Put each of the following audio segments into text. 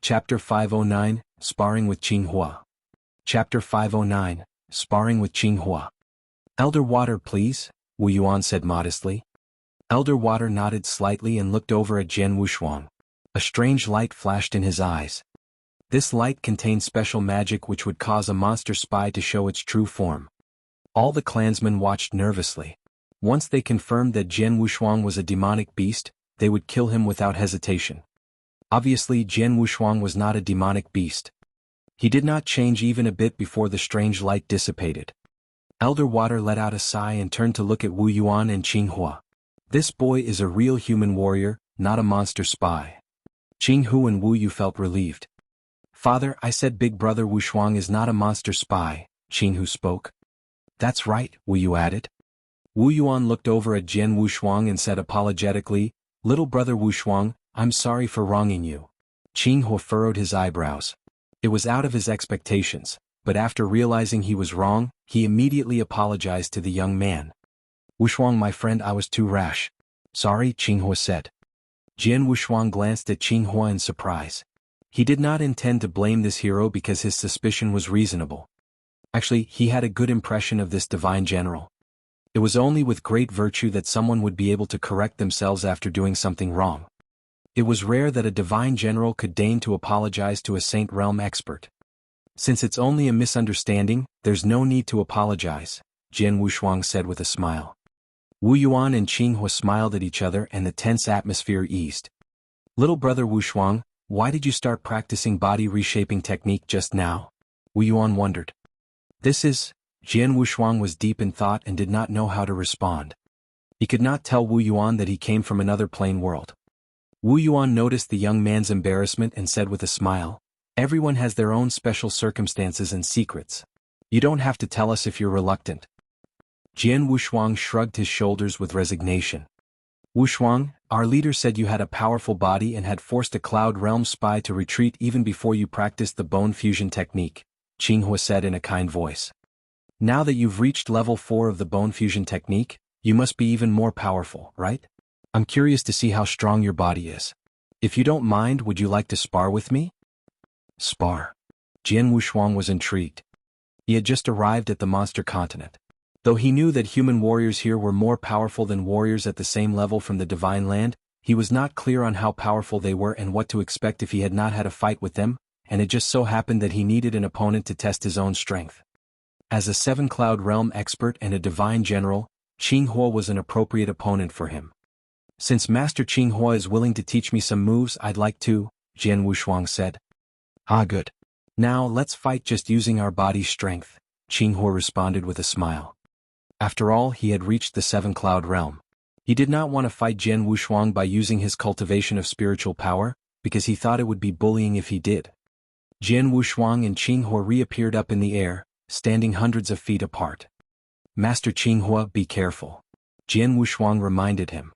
Chapter 509, Sparring with Qing Huo. Chapter 509, Sparring with Qing Huo. Elder Water, please, Wu Yuan said modestly. Elder Water nodded slightly and looked over at Jian Wushuang. A strange light flashed in his eyes. This light contained special magic which would cause a monster spy to show its true form. All the clansmen watched nervously. Once they confirmed that Jian Wushuang was a demonic beast, they would kill him without hesitation. Obviously, Jian Wushuang was not a demonic beast. He did not change even a bit before the strange light dissipated. Elder Water let out a sigh and turned to look at Wu Yuan and Qing Huo. This boy is a real human warrior, not a monster spy. Jianghu and Wu Yu felt relieved. Father, I said big brother Wushuang is not a monster spy, Jianghu spoke. That's right, Wu Yu added. Wu Yuan looked over at Jian Wushuang and said apologetically, Little brother Wushuang, I'm sorry for wronging you. Qing Huo furrowed his eyebrows. It was out of his expectations, but after realizing he was wrong, he immediately apologized to the young man. Wushuang, my friend, I was too rash. Sorry, Qing Huo said. Jian Wushuang glanced at Qing Huo in surprise. He did not intend to blame this hero because his suspicion was reasonable. Actually, he had a good impression of this divine general. It was only with great virtue that someone would be able to correct themselves after doing something wrong. It was rare that a divine general could deign to apologize to a saint realm expert. Since it's only a misunderstanding, there's no need to apologize, Jian Wushuang said with a smile. Wu Yuan and Qing Huo smiled at each other and the tense atmosphere eased. Little brother Wushuang, why did you start practicing body reshaping technique just now? Wu Yuan wondered. Jian Wushuang was deep in thought and did not know how to respond. He could not tell Wu Yuan that he came from another plane world. Wu Yuan noticed the young man's embarrassment and said with a smile, Everyone has their own special circumstances and secrets. You don't have to tell us if you're reluctant. Jian Wushuang shrugged his shoulders with resignation. Wushuang, our leader said you had a powerful body and had forced a Cloud Realm spy to retreat even before you practiced the bone fusion technique, Qing Huo said in a kind voice. Now that you've reached level 4 of the bone fusion technique, you must be even more powerful, right? I'm curious to see how strong your body is. If you don't mind, would you like to spar with me? Spar. Jian Wushuang was intrigued. He had just arrived at the monster continent. Though he knew that human warriors here were more powerful than warriors at the same level from the divine land, he was not clear on how powerful they were and what to expect if he had not had a fight with them, and it just so happened that he needed an opponent to test his own strength. As a 7 Cloud Realm expert and a divine general, Qing Huo was an appropriate opponent for him. Since Master Qing Huo is willing to teach me some moves, I'd like to, Jian Wushuang said. Ah, good. Now let's fight just using our body's strength, Qing Huo responded with a smile. After all, he had reached the 7 Cloud Realm. He did not want to fight Jian Wushuang by using his cultivation of spiritual power, because he thought it would be bullying if he did. Jian Wushuang and Qing Huo reappeared up in the air, standing hundreds of feet apart. Master Qing Huo, be careful. Jian Wushuang reminded him.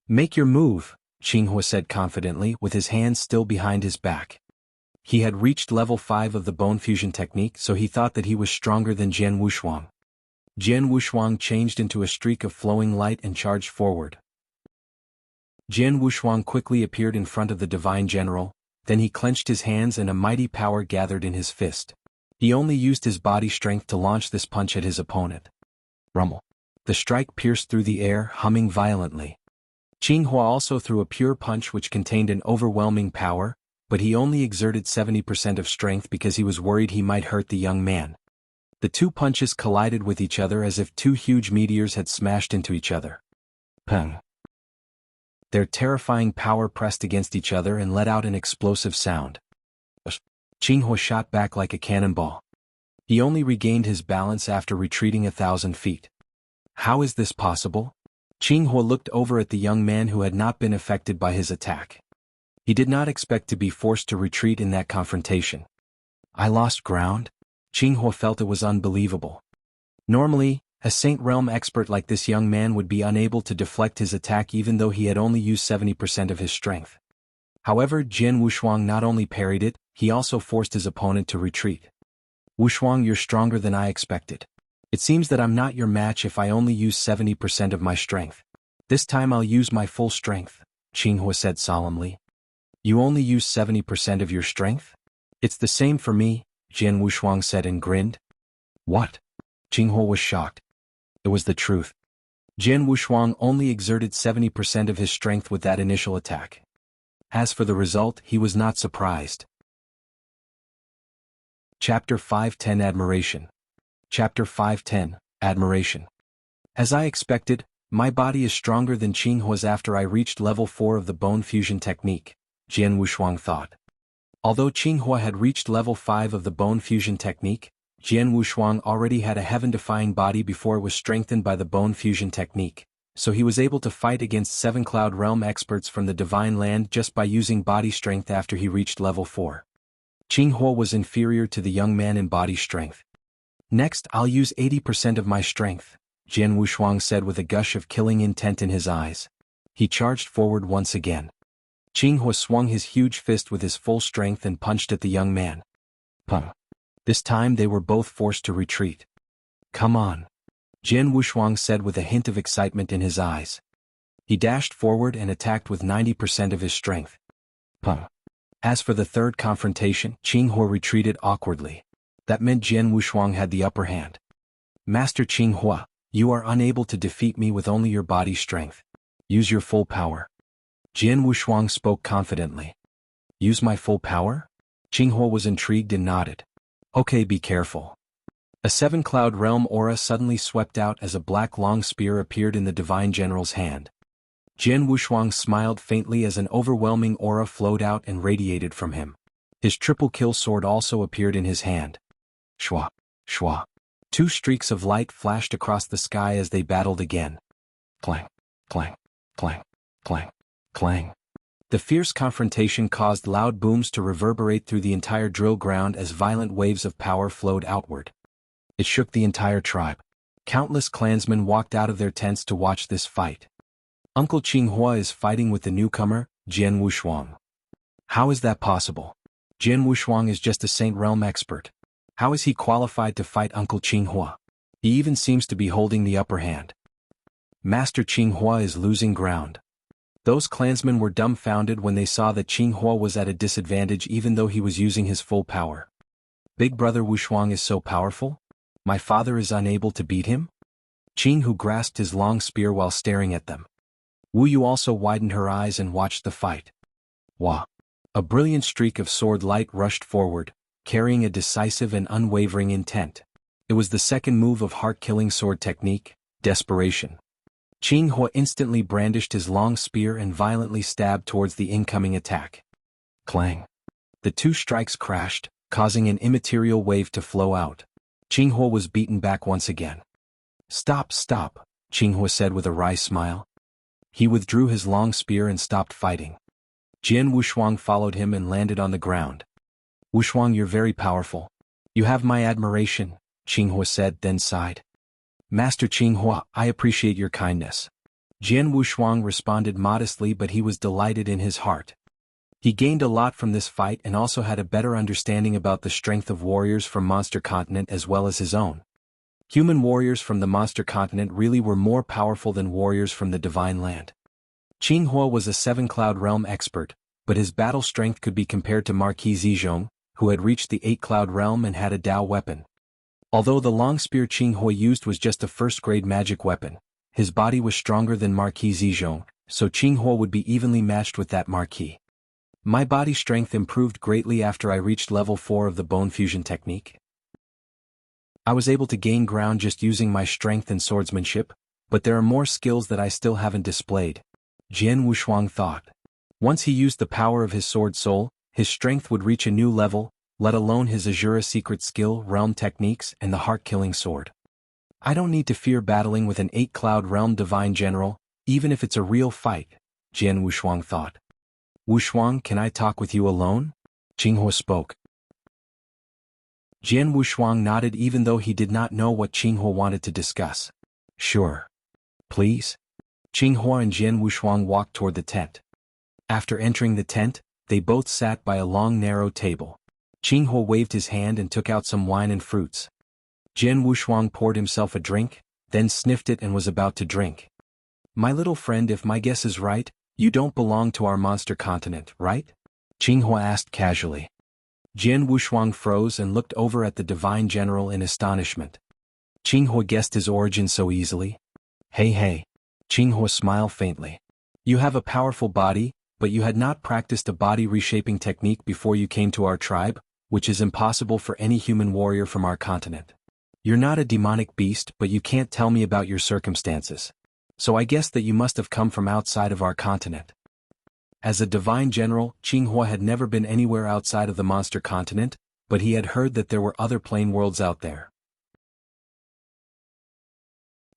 Make your move, Qing Huo said confidently with his hands still behind his back. He had reached level 5 of the bone fusion technique, so he thought that he was stronger than Jian Wushuang. Jian Wushuang changed into a streak of flowing light and charged forward. Jian Wushuang quickly appeared in front of the divine general, then he clenched his hands and a mighty power gathered in his fist. He only used his body strength to launch this punch at his opponent. Rumble. The strike pierced through the air, humming violently. Qing Huo also threw a pure punch which contained an overwhelming power, but he only exerted 70% of strength because he was worried he might hurt the young man. The two punches collided with each other as if two huge meteors had smashed into each other. Peng. Their terrifying power pressed against each other and let out an explosive sound. Qing Huo shot back like a cannonball. He only regained his balance after retreating 1,000 feet. How is this possible? Qing Huo looked over at the young man who had not been affected by his attack. He did not expect to be forced to retreat in that confrontation. I lost ground? Qing Huo felt it was unbelievable. Normally, a Saint Realm expert like this young man would be unable to deflect his attack even though he had only used 70% of his strength. However, Jian Wushuang not only parried it, he also forced his opponent to retreat. Wushuang, you're stronger than I expected. It seems that I'm not your match if I only use 70% of my strength. This time I'll use my full strength, Qing Huo said solemnly. You only use 70% of your strength? It's the same for me, Jian Wushuang said and grinned. What? Qing Huo was shocked. It was the truth. Jian Wushuang only exerted 70% of his strength with that initial attack. As for the result, he was not surprised. Chapter 510 Admiration. Chapter 510 Admiration. As I expected, my body is stronger than Qing Huo's after I reached level 4 of the bone fusion technique, Jian Wushuang thought. Although Qing Huo had reached level 5 of the bone fusion technique, Jian Wushuang already had a heaven-defying body before it was strengthened by the bone fusion technique, so he was able to fight against 7 Cloud Realm experts from the Divine Land just by using body strength after he reached level 4. Qing Huo was inferior to the young man in body strength. Next, I'll use 80% of my strength, Jian Wushuang said with a gush of killing intent in his eyes. He charged forward once again. Qing Huo swung his huge fist with his full strength and punched at the young man. Puh. This time they were both forced to retreat. Come on, Jian Wushuang said with a hint of excitement in his eyes. He dashed forward and attacked with 90% of his strength. Puh. As for the third confrontation, Qing Huo retreated awkwardly. That meant Jian Wushuang had the upper hand. Master Qing Huo, you are unable to defeat me with only your body strength. Use your full power. Jian Wushuang spoke confidently. Use my full power? Qing Huo was intrigued and nodded. Okay, be careful. A 7 Cloud Realm aura suddenly swept out as a black long spear appeared in the Divine General's hand. Jian Wushuang smiled faintly as an overwhelming aura flowed out and radiated from him. His triple kill sword also appeared in his hand. Shwa, shwa. 2 streaks of light flashed across the sky as they battled again. Clang, clang, clang, clang, clang. The fierce confrontation caused loud booms to reverberate through the entire drill ground as violent waves of power flowed outward. It shook the entire tribe. Countless clansmen walked out of their tents to watch this fight. Uncle Qing Huo is fighting with the newcomer, Jian Wushuang. How is that possible? Jian Wushuang is just a Saint Realm expert. How is he qualified to fight Uncle Qing Huo? He even seems to be holding the upper hand. Master Qing Huo is losing ground. Those clansmen were dumbfounded when they saw that Qing Huo was at a disadvantage even though he was using his full power. Big brother Wushuang is so powerful? My father is unable to beat him? Jianghu grasped his long spear while staring at them. Wu Yu also widened her eyes and watched the fight. Wah! A brilliant streak of sword light rushed forward, carrying a decisive and unwavering intent. It was the second move of heart-killing sword technique, Desperation. Qing Huo instantly brandished his long spear and violently stabbed towards the incoming attack. Clang! The 2 strikes crashed, causing an immaterial wave to flow out. Qing Huo was beaten back once again. Stop, stop, Qing Huo said with a wry smile. He withdrew his long spear and stopped fighting. Jian Wushuang followed him and landed on the ground. Wushuang, you're very powerful. You have my admiration, Qing Huo said, then sighed. Master Qing Huo, I appreciate your kindness. Jian Wushuang responded modestly, but he was delighted in his heart. He gained a lot from this fight and also had a better understanding about the strength of warriors from Monster Continent as well as his own. Human warriors from the Monster Continent really were more powerful than warriors from the Divine Land. Qing Huo was a 7 Cloud Realm expert, but his battle strength could be compared to Marquis Zizhong, who had reached the 8 Cloud Realm and had a Dao weapon. Although the long spear Qing Huo used was just a first-grade magic weapon, his body was stronger than Marquis Zizhong, so Qing Huo would be evenly matched with that Marquis. My body strength improved greatly after I reached level 4 of the bone fusion technique. I was able to gain ground just using my strength and swordsmanship, but there are more skills that I still haven't displayed, Jian Wushuang thought. Once he used the power of his sword soul, his strength would reach a new level, let alone his Azura secret skill, realm techniques, and the heart-killing sword. I don't need to fear battling with an 8 Cloud Realm Divine General, even if it's a real fight, Jian Wushuang thought. Wushuang, can I talk with you alone? Qing Huo spoke. Jian Wushuang nodded even though he did not know what Qing Huo wanted to discuss. Sure. Please? Qing Huo and Jian Wushuang walked toward the tent. After entering the tent, they both sat by a long narrow table. Qing Huo waved his hand and took out some wine and fruits. Jian Wushuang poured himself a drink, then sniffed it and was about to drink. My little friend, if my guess is right, you don't belong to our monster continent, right? Qing Huo asked casually. Jian Wushuang froze and looked over at the divine general in astonishment. Qing Huo guessed his origin so easily. Hey. Qing Huo smiled faintly. You have a powerful body, but you had not practiced a body reshaping technique before you came to our tribe, which is impossible for any human warrior from our continent. You're not a demonic beast, but you can't tell me about your circumstances. So I guess that you must have come from outside of our continent. As a divine general, Qing Huo had never been anywhere outside of the monster continent, but he had heard that there were other plane worlds out there.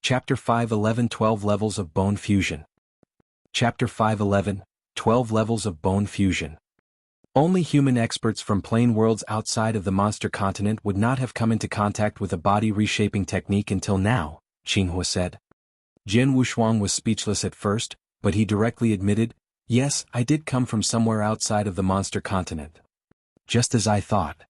Chapter 5:11 12 Levels of Bone Fusion. Chapter 5:11 12 Levels of Bone Fusion. Only human experts from plane worlds outside of the monster continent would not have come into contact with a body reshaping technique until now, Qing Huo said. Jian Wushuang was speechless at first, but he directly admitted, yes, I did come from somewhere outside of the monster continent. Just as I thought.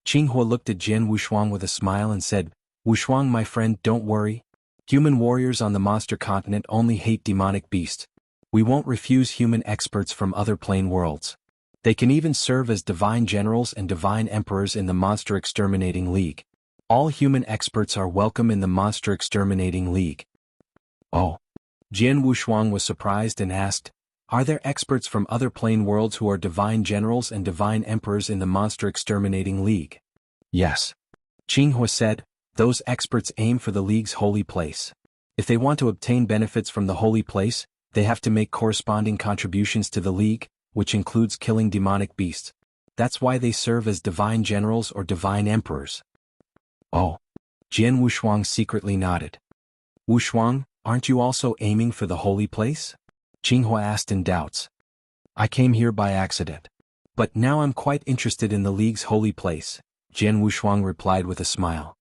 Qing Huo looked at Jian Wushuang with a smile and said, Wushuang my friend, don't worry. Human warriors on the monster continent only hate demonic beasts. We won't refuse human experts from other plane worlds. They can even serve as divine generals and divine emperors in the Monster Exterminating League. All human experts are welcome in the Monster Exterminating League. Oh. Jian Wushuang was surprised and asked, are there experts from other plane worlds who are divine generals and divine emperors in the Monster Exterminating League? Yes. Qing Huo said, those experts aim for the League's holy place. If they want to obtain benefits from the holy place, they have to make corresponding contributions to the League, which includes killing demonic beasts. That's why they serve as divine generals or divine emperors. Oh. Jian Wushuang secretly nodded. Wushuang, aren't you also aiming for the holy place? Qing Huo asked in doubts. I came here by accident. But now I'm quite interested in the League's holy place, Jian Wushuang replied with a smile.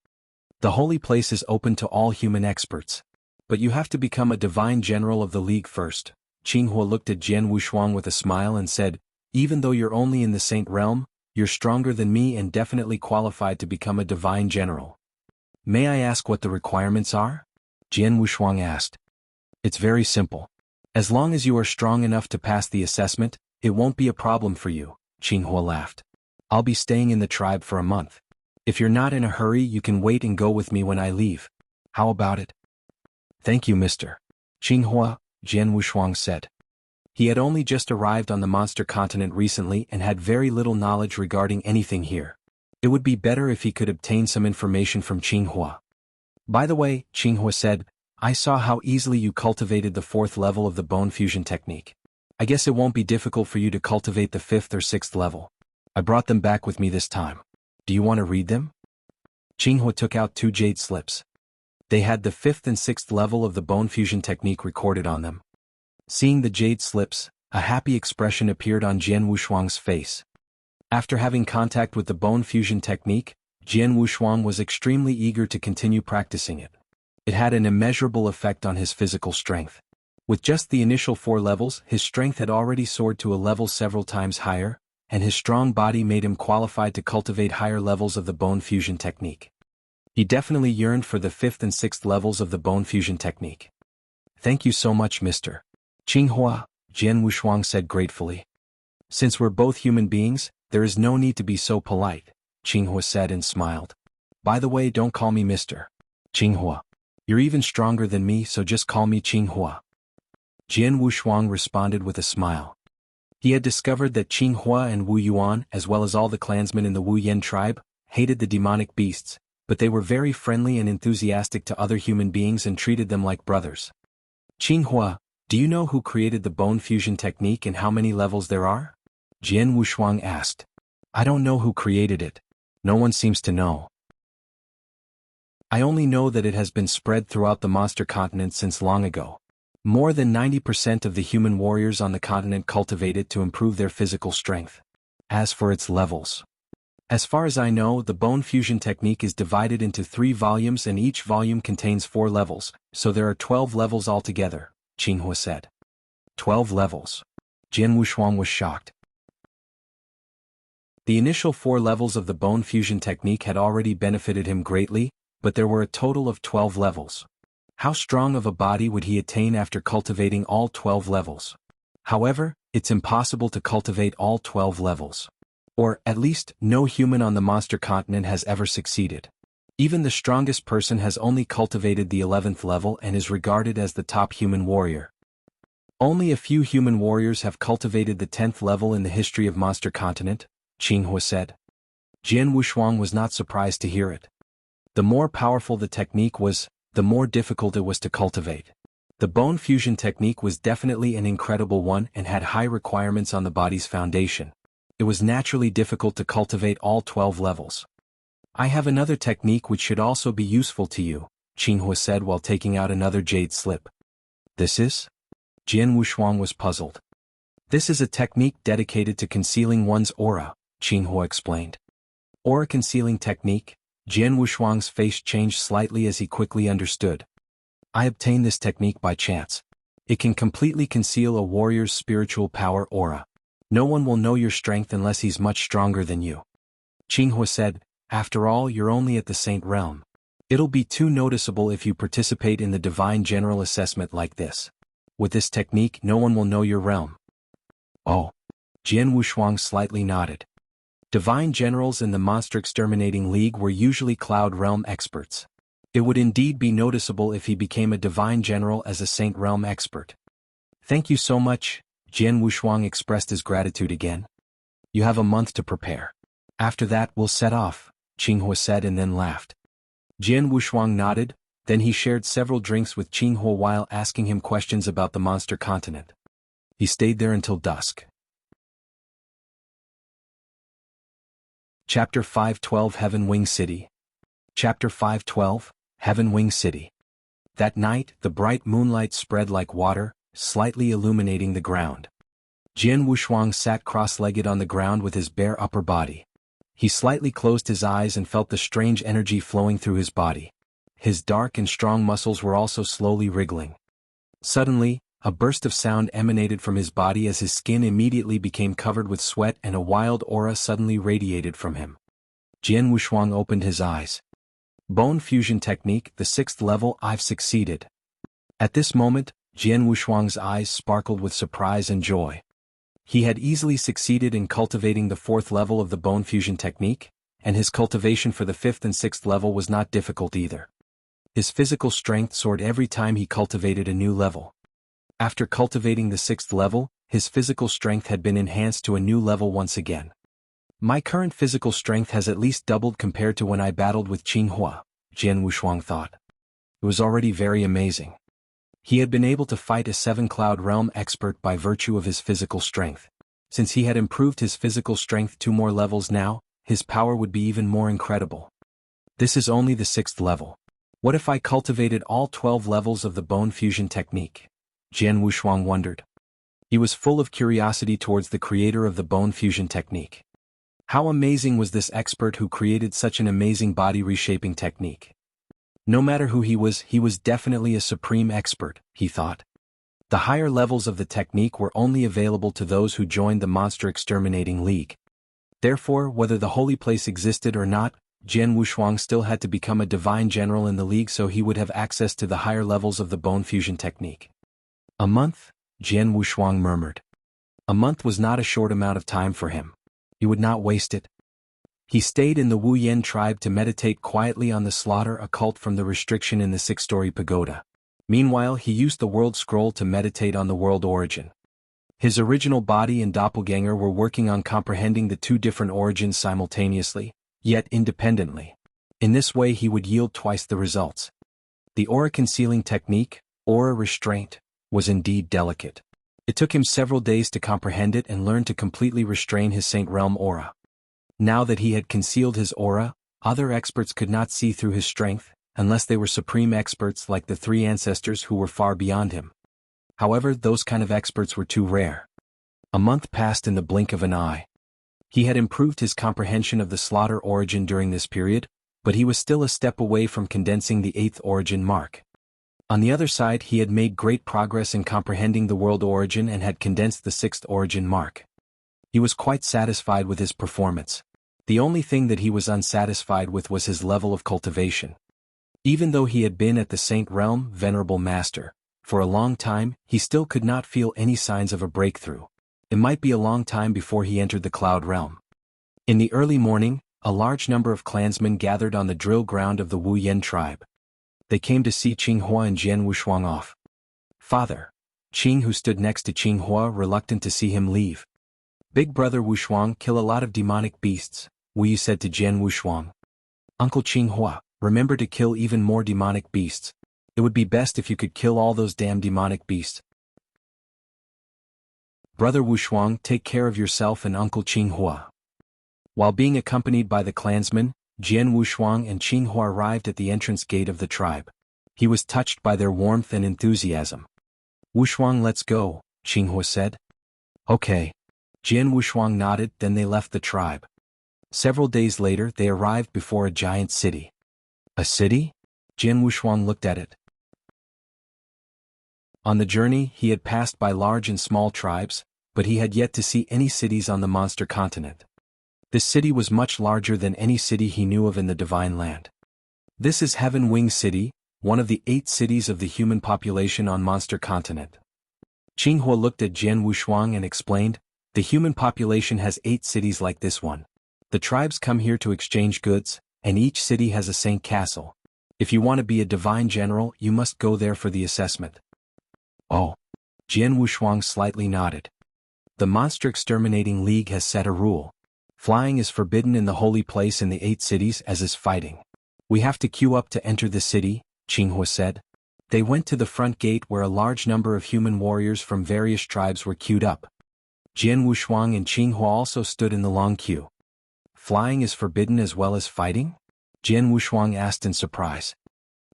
The holy place is open to all human experts. But you have to become a divine general of the League first. Qing Huo looked at Jian Wushuang with a smile and said, even though you're only in the Saint Realm, you're stronger than me and definitely qualified to become a divine general. May I ask what the requirements are? Jian Wushuang asked. It's very simple. As long as you are strong enough to pass the assessment, it won't be a problem for you, Qing Huo laughed. I'll be staying in the tribe for a month. If you're not in a hurry, you can wait and go with me when I leave. How about it? Thank you, Mr. Qing Huo, Jian Wushuang said. He had only just arrived on the monster continent recently and had very little knowledge regarding anything here. It would be better if he could obtain some information from Qing Huo. By the way, Qing Huo said, I saw how easily you cultivated the 4th level of the bone fusion technique. I guess it won't be difficult for you to cultivate the 5th or 6th level. I brought them back with me this time. Do you want to read them? Qing Huo took out 2 jade slips. They had the 5th and 6th level of the bone fusion technique recorded on them. Seeing the jade slips, a happy expression appeared on Jian Wushuang's face. After having contact with the bone fusion technique, Jian Wushuang was extremely eager to continue practicing it. It had an immeasurable effect on his physical strength. With just the initial 4 levels, his strength had already soared to a level several times higher, and his strong body made him qualified to cultivate higher levels of the bone fusion technique. He definitely yearned for the 5th and 6th levels of the bone fusion technique. Thank you so much, Mr. Qing Huo, Jian Wushuang said gratefully. Since we're both human beings, there is no need to be so polite, Qing Huo said and smiled. By the way, don't call me Mr. Qing Huo. You're even stronger than me, so just call me Qing Huo. Jian Wushuang responded with a smile. He had discovered that Qing Huo and Wu Yuan, as well as all the clansmen in the Wu Yen tribe, hated the demonic beasts, but they were very friendly and enthusiastic to other human beings and treated them like brothers. Qing Huo, do you know who created the bone fusion technique and how many levels there are? Jian Wushuang asked. I don't know who created it. No one seems to know. I only know that it has been spread throughout the monster continent since long ago. More than 90% of the human warriors on the continent cultivate it to improve their physical strength. As for its levels, as far as I know, the bone fusion technique is divided into 3 volumes and each volume contains 4 levels, so there are 12 levels altogether, Qing Huo said. 12 levels. Jian Wushuang was shocked. The initial 4 levels of the bone fusion technique had already benefited him greatly, but there were a total of 12 levels. How strong of a body would he attain after cultivating all 12 levels? However, It's impossible to cultivate all 12 levels. Or, at least, no human on the monster continent has ever succeeded. Even the strongest person has only cultivated the 11th level and is regarded as the top human warrior. Only a few human warriors have cultivated the 10th level in the history of monster continent, Qing Huo said. Jian Wushuang was not surprised to hear it. The more powerful the technique was, the more difficult it was to cultivate. The bone fusion technique was definitely an incredible one and had high requirements on the body's foundation. It was naturally difficult to cultivate all 12 levels. I have another technique which should also be useful to you, Qing Huo said while taking out another jade slip. This is? Jian Wushuang was puzzled. This is a technique dedicated to concealing one's aura, Qing Huo explained. Aura concealing technique? Jian Wushuang's face changed slightly as he quickly understood. I obtained this technique by chance. It can completely conceal a warrior's spiritual power aura. No one will know your strength unless he's much stronger than you. Qing Huo said, after all, you're only at the Saint Realm. It'll be too noticeable if you participate in the Divine General Assessment like this. With this technique, no one will know your realm. Oh. Jian Wushuang slightly nodded. Divine Generals in the Monster Exterminating League were usually Cloud Realm experts. It would indeed be noticeable if he became a Divine General as a Saint Realm expert. Thank you so much, Jian Wushuang expressed his gratitude again. You have a month to prepare. After that we'll set off, Qing Huo said and then laughed. Jian Wushuang nodded, then he shared several drinks with Qing Huo while asking him questions about the monster continent. He stayed there until dusk. Chapter 512 Heaven Wing City. Chapter 512, Heaven Wing City. That night, the bright moonlight spread like water, slightly illuminating the ground. Jian Wushuang sat cross-legged on the ground with his bare upper body. He slightly closed his eyes and felt the strange energy flowing through his body. His dark and strong muscles were also slowly wriggling. Suddenly, a burst of sound emanated from his body as his skin immediately became covered with sweat and a wild aura suddenly radiated from him. Jian Wushuang opened his eyes. Bone fusion technique, the 6th level, I've succeeded. At this moment, Jian Wushuang's eyes sparkled with surprise and joy. He had easily succeeded in cultivating the 4th level of the bone fusion technique, and his cultivation for the 5th and 6th level was not difficult either. His physical strength soared every time he cultivated a new level. After cultivating the 6th level, his physical strength had been enhanced to a new level once again. My current physical strength has at least doubled compared to when I battled with Qing Huo, Jian Wushuang thought. It was already very amazing. He had been able to fight a 7-Cloud Realm expert by virtue of his physical strength. Since he had improved his physical strength 2 more levels now, his power would be even more incredible. This is only the 6th level. What if I cultivated all 12 levels of the bone fusion technique? Jian Wushuang wondered. He was full of curiosity towards the creator of the bone fusion technique. How amazing was this expert who created such an amazing body reshaping technique? No matter who he was definitely a supreme expert, he thought. The higher levels of the technique were only available to those who joined the Monster Exterminating League. Therefore, whether the holy place existed or not, Jian Wushuang still had to become a divine general in the league so he would have access to the higher levels of the bone fusion technique. A month? Jian Wushuang murmured. A month was not a short amount of time for him. He would not waste it. He stayed in the Wu Yan tribe to meditate quietly on the slaughter occult from the restriction in the 6-story pagoda. Meanwhile, he used the world scroll to meditate on the world origin. His original body and doppelganger were working on comprehending the 2 different origins simultaneously, yet independently. In this way he would yield twice the results. The aura concealing technique, aura restraint, was indeed delicate. It took him several days to comprehend it and learn to completely restrain his Saint Realm aura. Now that he had concealed his aura, other experts could not see through his strength, unless they were supreme experts like the 3 ancestors who were far beyond him. However, those kind of experts were too rare. A month passed in the blink of an eye. He had improved his comprehension of the slaughter origin during this period, but he was still a step away from condensing the 8th origin mark. On the other side, he had made great progress in comprehending the world origin and had condensed the 6th origin mark. He was quite satisfied with his performance. The only thing that he was unsatisfied with was his level of cultivation. Even though he had been at the Saint Realm, Venerable Master, for a long time, he still could not feel any signs of a breakthrough. It might be a long time before he entered the Cloud Realm. In the early morning, a large number of clansmen gathered on the drill ground of the Wu Yan tribe. They came to see Qing Huo and Jian Wushuang off. Father. Qing, who stood next to Qing Huo, reluctant to see him leave. Big brother Wushuang, kill a lot of demonic beasts, Wu said to Jian Wushuang. Uncle Qing Huo, remember to kill even more demonic beasts. It would be best if you could kill all those damn demonic beasts. Brother Wushuang, take care of yourself and Uncle Qing Huo. While being accompanied by the clansmen, Jian Wushuang and Qing Huo arrived at the entrance gate of the tribe. He was touched by their warmth and enthusiasm. Wushuang, let's go, Qing Huo said. Okay. Jian Wushuang nodded, then they left the tribe. Several days later they arrived before a giant city. A city? Jian Wushuang looked at it. On the journey he had passed by large and small tribes, but he had yet to see any cities on the monster continent. This city was much larger than any city he knew of in the Divine Land. This is Heaven Wing City, one of the 8 cities of the human population on monster continent. Qing Huo looked at Jian Wushuang and explained, the human population has 8 cities like this one. The tribes come here to exchange goods, and each city has a saint castle. If you want to be a divine general, you must go there for the assessment. Oh. Jian Wushuang slightly nodded. The Monster Exterminating League has set a rule. Flying is forbidden in the holy place in the 8 cities, as is fighting. We have to queue up to enter the city, Qing Huo said. They went to the front gate where a large number of human warriors from various tribes were queued up. Jian Wushuang and Qing Huo also stood in the long queue. Flying is forbidden as well as fighting? Jian Wushuang asked in surprise.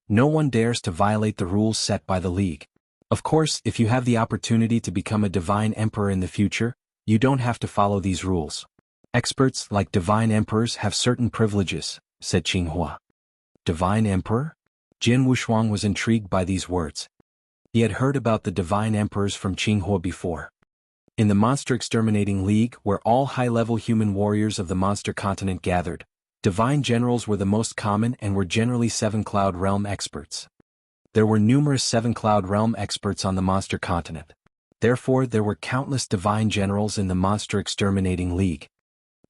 No one dares to violate the rules set by the League. Of course, if you have the opportunity to become a divine emperor in the future, you don't have to follow these rules. Experts like divine emperors have certain privileges, said Qing Huo. Divine emperor? Jian Wushuang was intrigued by these words. He had heard about the divine emperors from Qing Huo before. In the Monster Exterminating League, where all high-level human warriors of the monster continent gathered, divine generals were the most common and were generally 7 Cloud Realm experts. There were numerous 7 Cloud Realm experts on the monster continent. Therefore, there were countless divine generals in the Monster Exterminating League.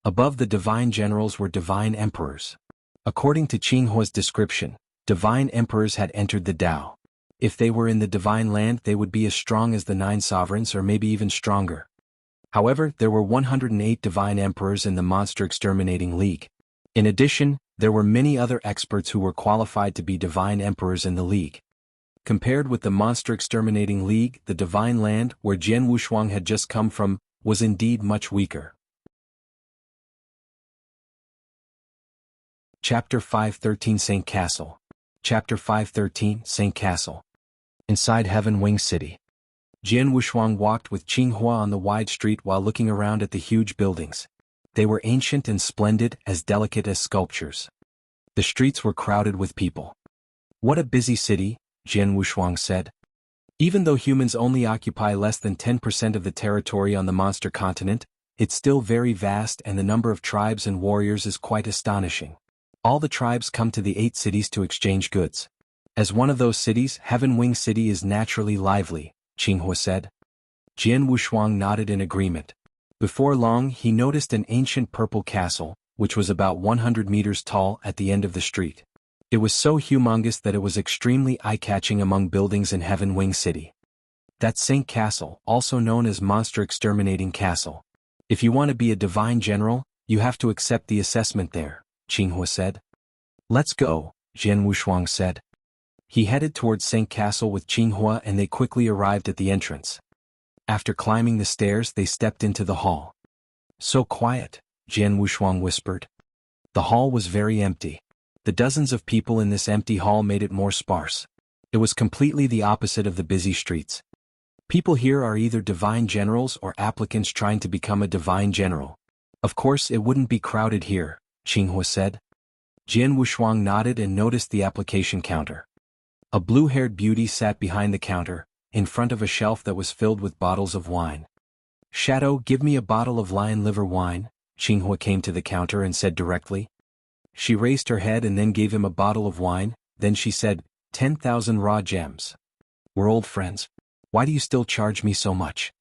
Above the divine generals were divine emperors. According to Qing Huo's description, divine emperors had entered the Tao. If they were in the divine land, they would be as strong as the 9 sovereigns or maybe even stronger. However, there were 108 divine emperors in the Monster Exterminating League. In addition, there were many other experts who were qualified to be divine emperors in the League. Compared with the Monster Exterminating League, the divine land, where Jian Wushuang had just come from, was indeed much weaker. Chapter 513 Saint Castle. Chapter 513 Saint Castle. Inside Heaven Wing City. Jian Wushuang walked with Qing Huo on the wide street while looking around at the huge buildings. They were ancient and splendid, as delicate as sculptures. The streets were crowded with people. What a busy city, Jian Wushuang said. Even though humans only occupy less than 10% of the territory on the monster continent, it's still very vast and the number of tribes and warriors is quite astonishing. All the tribes come to the 8 cities to exchange goods. As one of those cities, Heaven Wing City is naturally lively, Qing Huo said. Jian Wushuang nodded in agreement. Before long he noticed an ancient purple castle, which was about 100 meters tall at the end of the street. It was so humongous that it was extremely eye-catching among buildings in Heaven Wing City. That's Saint Castle, also known as Monster Exterminating Castle. If you want to be a divine general, you have to accept the assessment there, Qing Huo said. Let's go, Jian Wushuang said. He headed towards Saint Castle with Qing Huo and they quickly arrived at the entrance. After climbing the stairs they stepped into the hall. So quiet, Jian Wushuang whispered. The hall was very empty. The dozens of people in this empty hall made it more sparse. It was completely the opposite of the busy streets. People here are either divine generals or applicants trying to become a divine general. Of course it wouldn't be crowded here, Qing Huo said. Jian Wushuang nodded and noticed the application counter. A blue-haired beauty sat behind the counter, in front of a shelf that was filled with bottles of wine. Shadow, give me a bottle of lion liver wine, Qing Huo came to the counter and said directly. She raised her head and then gave him a bottle of wine, then she said, 10,000 raw gems. We're old friends. Why do you still charge me so much?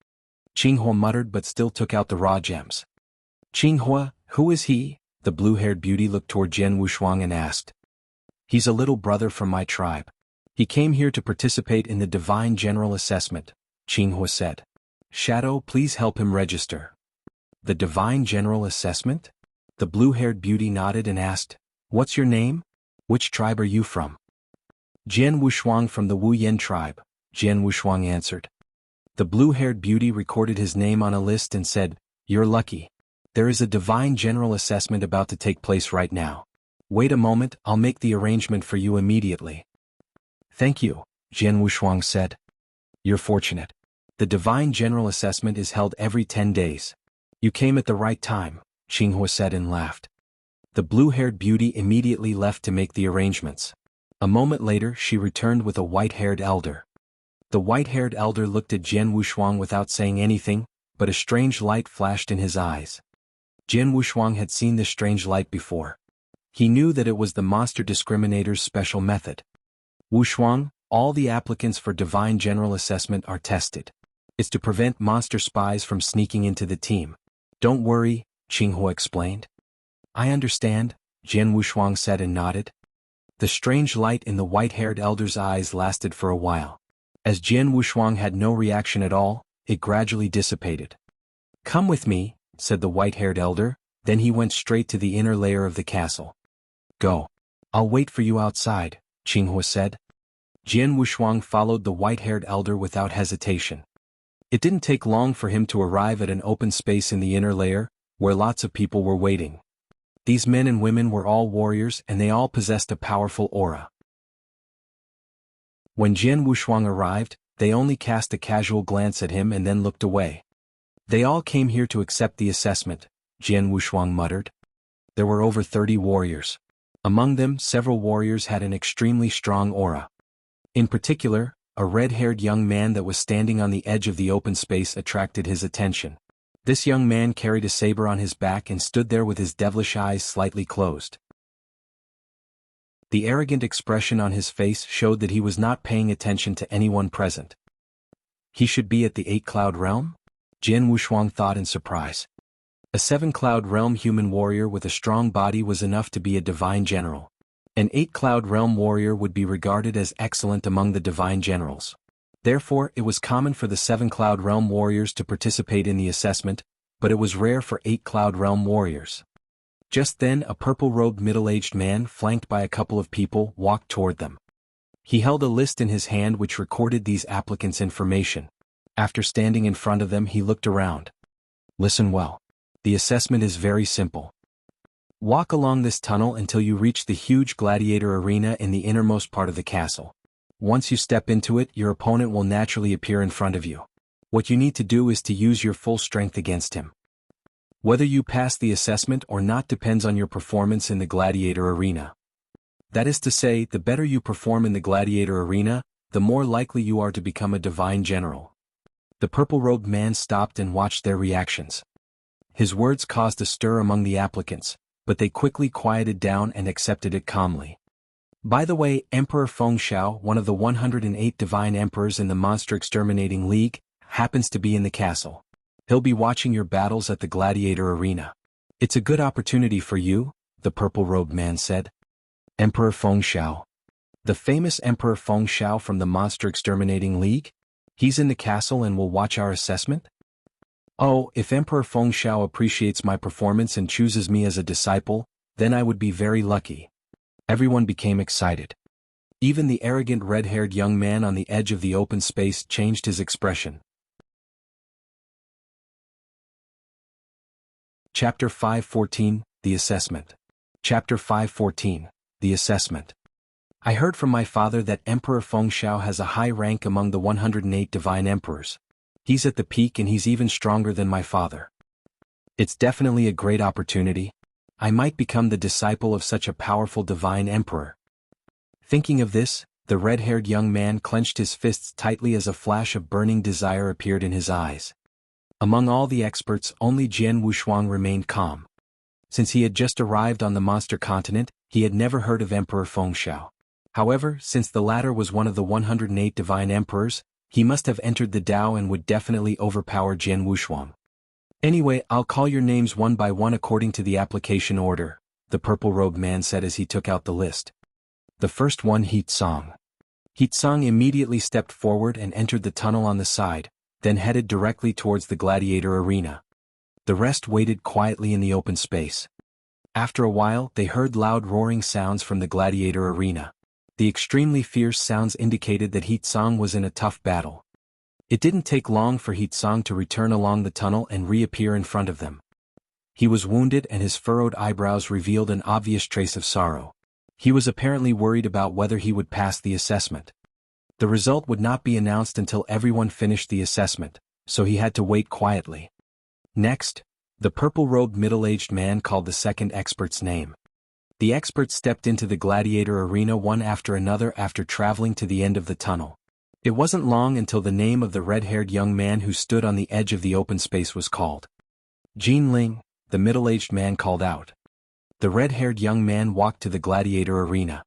Qing Huo muttered but still took out the raw gems. Qing Huo, who is he? The blue-haired beauty looked toward Jian Wushuang and asked. He's a little brother from my tribe. He came here to participate in the Divine General Assessment, Qing Huo said. Shadow, please help him register. The Divine General Assessment? The blue-haired beauty nodded and asked, What's your name? Which tribe are you from? Jian Wushuang from the Wu Yen tribe, Jian Wushuang answered. The blue-haired beauty recorded his name on a list and said, You're lucky. There is a Divine General Assessment about to take place right now. Wait a moment, I'll make the arrangement for you immediately. Thank you, Jian Wushuang said. You're fortunate. The Divine General Assessment is held every 10 days. You came at the right time, Qing Huo said and laughed. The blue-haired beauty immediately left to make the arrangements. A moment later she returned with a white-haired elder. The white-haired elder looked at Jian Wushuang without saying anything, but a strange light flashed in his eyes. Jian Wushuang had seen this strange light before. He knew that it was the monster discriminator's special method. Wushuang, all the applicants for Divine General Assessment are tested. It's to prevent monster spies from sneaking into the team. Don't worry, Qing Huo explained. I understand, Jian Wushuang said and nodded. The strange light in the white-haired elder's eyes lasted for a while. As Jian Wushuang had no reaction at all, it gradually dissipated. Come with me, said the white-haired elder, then he went straight to the inner layer of the castle. Go. I'll wait for you outside, Qing Huo said. Jian Wushuang followed the white-haired elder without hesitation. It didn't take long for him to arrive at an open space in the inner layer, where lots of people were waiting. These men and women were all warriors and they all possessed a powerful aura. When Jian Wushuang arrived, they only cast a casual glance at him and then looked away. They all came here to accept the assessment, Jian Wushuang muttered. There were over 30 warriors. Among them, several warriors had an extremely strong aura. In particular, a red-haired young man that was standing on the edge of the open space attracted his attention. This young man carried a saber on his back and stood there with his devilish eyes slightly closed. The arrogant expression on his face showed that he was not paying attention to anyone present. He should be at the 8-Cloud Realm? Jian Wushuang thought in surprise. A 7-Cloud Realm human warrior with a strong body was enough to be a divine general. An 8-Cloud Realm warrior would be regarded as excellent among the divine generals. Therefore, it was common for the 7-Cloud Realm warriors to participate in the assessment, but it was rare for 8-Cloud Realm warriors. Just then a purple-robed middle-aged man flanked by a couple of people walked toward them. He held a list in his hand which recorded these applicants' information. After standing in front of them he looked around. Listen well. The assessment is very simple. Walk along this tunnel until you reach the huge gladiator arena in the innermost part of the castle. Once you step into it, your opponent will naturally appear in front of you. What you need to do is to use your full strength against him. Whether you pass the assessment or not depends on your performance in the gladiator arena. That is to say, the better you perform in the gladiator arena, the more likely you are to become a divine general. The purple-robed man stopped and watched their reactions. His words caused a stir among the applicants, but they quickly quieted down and accepted it calmly. By the way, Emperor Fengxiao, one of the 108 divine emperors in the Monster Exterminating League, happens to be in the castle. He'll be watching your battles at the gladiator arena. It's a good opportunity for you, the purple-robed man said. Emperor Fengxiao. The famous Emperor Fengxiao from the Monster Exterminating League? He's in the castle and will watch our assessment? Oh, if Emperor Fengxiao appreciates my performance and chooses me as a disciple, then I would be very lucky. Everyone became excited. Even the arrogant red-haired young man on the edge of the open space changed his expression. Chapter 5:14, The Assessment. Chapter 5:14, The Assessment. I heard from my father that Emperor Fengxiao has a high rank among the 108 divine emperors. He's at the peak and he's even stronger than my father. It's definitely a great opportunity. I might become the disciple of such a powerful divine emperor. Thinking of this, the red-haired young man clenched his fists tightly as a flash of burning desire appeared in his eyes. Among all the experts, only Jian Wushuang remained calm. Since he had just arrived on the monster continent, he had never heard of Emperor Fengxiao. However, since the latter was one of the 108 divine emperors, He must have entered the Dao and would definitely overpower Jian Wushuang. Anyway, I'll call your names one by one according to the application order, the purple-robed man said as he took out the list. The first one, Heat-song. Heat-song immediately stepped forward and entered the tunnel on the side, then headed directly towards the gladiator arena. The rest waited quietly in the open space. After a while, they heard loud roaring sounds from the gladiator arena. The extremely fierce sounds indicated that Heat-song was in a tough battle. It didn't take long for Heat-song to return along the tunnel and reappear in front of them. He was wounded and his furrowed eyebrows revealed an obvious trace of sorrow. He was apparently worried about whether he would pass the assessment. The result would not be announced until everyone finished the assessment, so he had to wait quietly. Next, the purple-robed middle-aged man called the second expert's name. The expert stepped into the gladiator arena one after another after traveling to the end of the tunnel. It wasn't long until the name of the red-haired young man who stood on the edge of the open space was called. Jian Ling, the middle-aged man called out. The red-haired young man walked to the gladiator arena.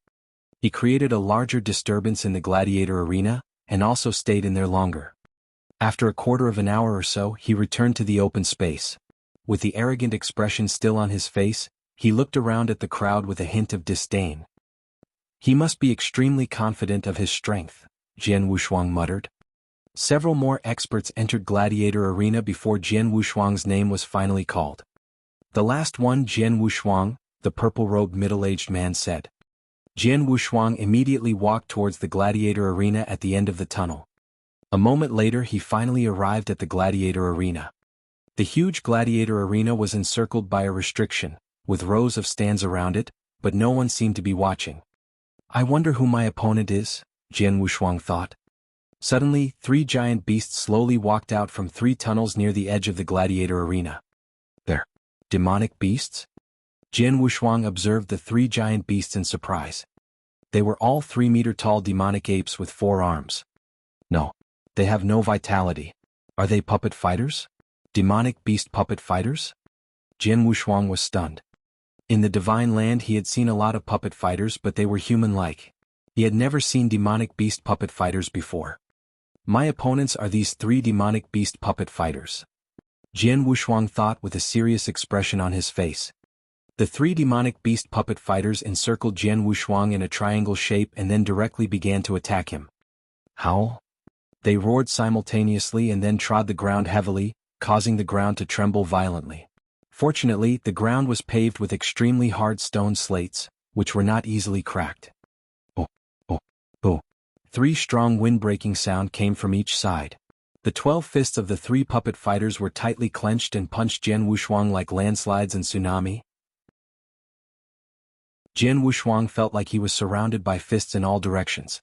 He created a larger disturbance in the gladiator arena, and also stayed in there longer. After a quarter of an hour or so, he returned to the open space. With the arrogant expression still on his face, he looked around at the crowd with a hint of disdain. He must be extremely confident of his strength, Jian Wushuang muttered. Several more experts entered gladiator arena before Jian Wushuang's name was finally called. The last one, Jian Wushuang, the purple-robed middle-aged man said. Jian Wushuang immediately walked towards the gladiator arena at the end of the tunnel. A moment later he finally arrived at the gladiator arena. The huge gladiator arena was encircled by a restriction, with rows of stands around it, but no one seemed to be watching. I wonder who my opponent is, Jian Wushuang thought. Suddenly, 3 giant beasts slowly walked out from 3 tunnels near the edge of the gladiator arena. They're demonic beasts? Jian Wushuang observed the 3 giant beasts in surprise. They were all 3-meter-tall demonic apes with 4 arms. No. They have no vitality. Are they puppet fighters? Demonic beast puppet fighters? Jian Wushuang was stunned. In the divine land he had seen a lot of puppet fighters, but they were human-like. He had never seen demonic beast puppet fighters before. My opponents are these 3 demonic beast puppet fighters. Jian Wushuang thought with a serious expression on his face. The 3 demonic beast puppet fighters encircled Jian Wushuang in a triangle shape and then directly began to attack him. Howl! They roared simultaneously and then trod the ground heavily, causing the ground to tremble violently. Fortunately, the ground was paved with extremely hard stone slates, which were not easily cracked. Oh, oh, oh. 3 strong wind-breaking sound came from each side. The 12 fists of the 3 puppet fighters were tightly clenched and punched Jian Wushuang like landslides and tsunami. Jian Wushuang felt like he was surrounded by fists in all directions.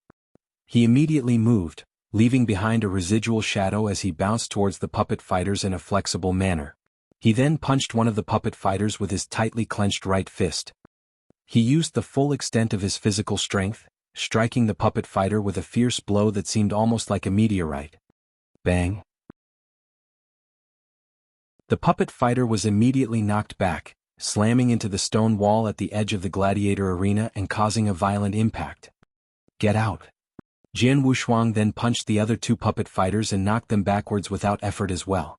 He immediately moved, leaving behind a residual shadow as he bounced towards the puppet fighters in a flexible manner. He then punched one of the puppet fighters with his tightly clenched right fist. He used the full extent of his physical strength, striking the puppet fighter with a fierce blow that seemed almost like a meteorite. Bang! The puppet fighter was immediately knocked back, slamming into the stone wall at the edge of the gladiator arena and causing a violent impact. Get out! Jian Wushuang then punched the other 2 puppet fighters and knocked them backwards without effort as well.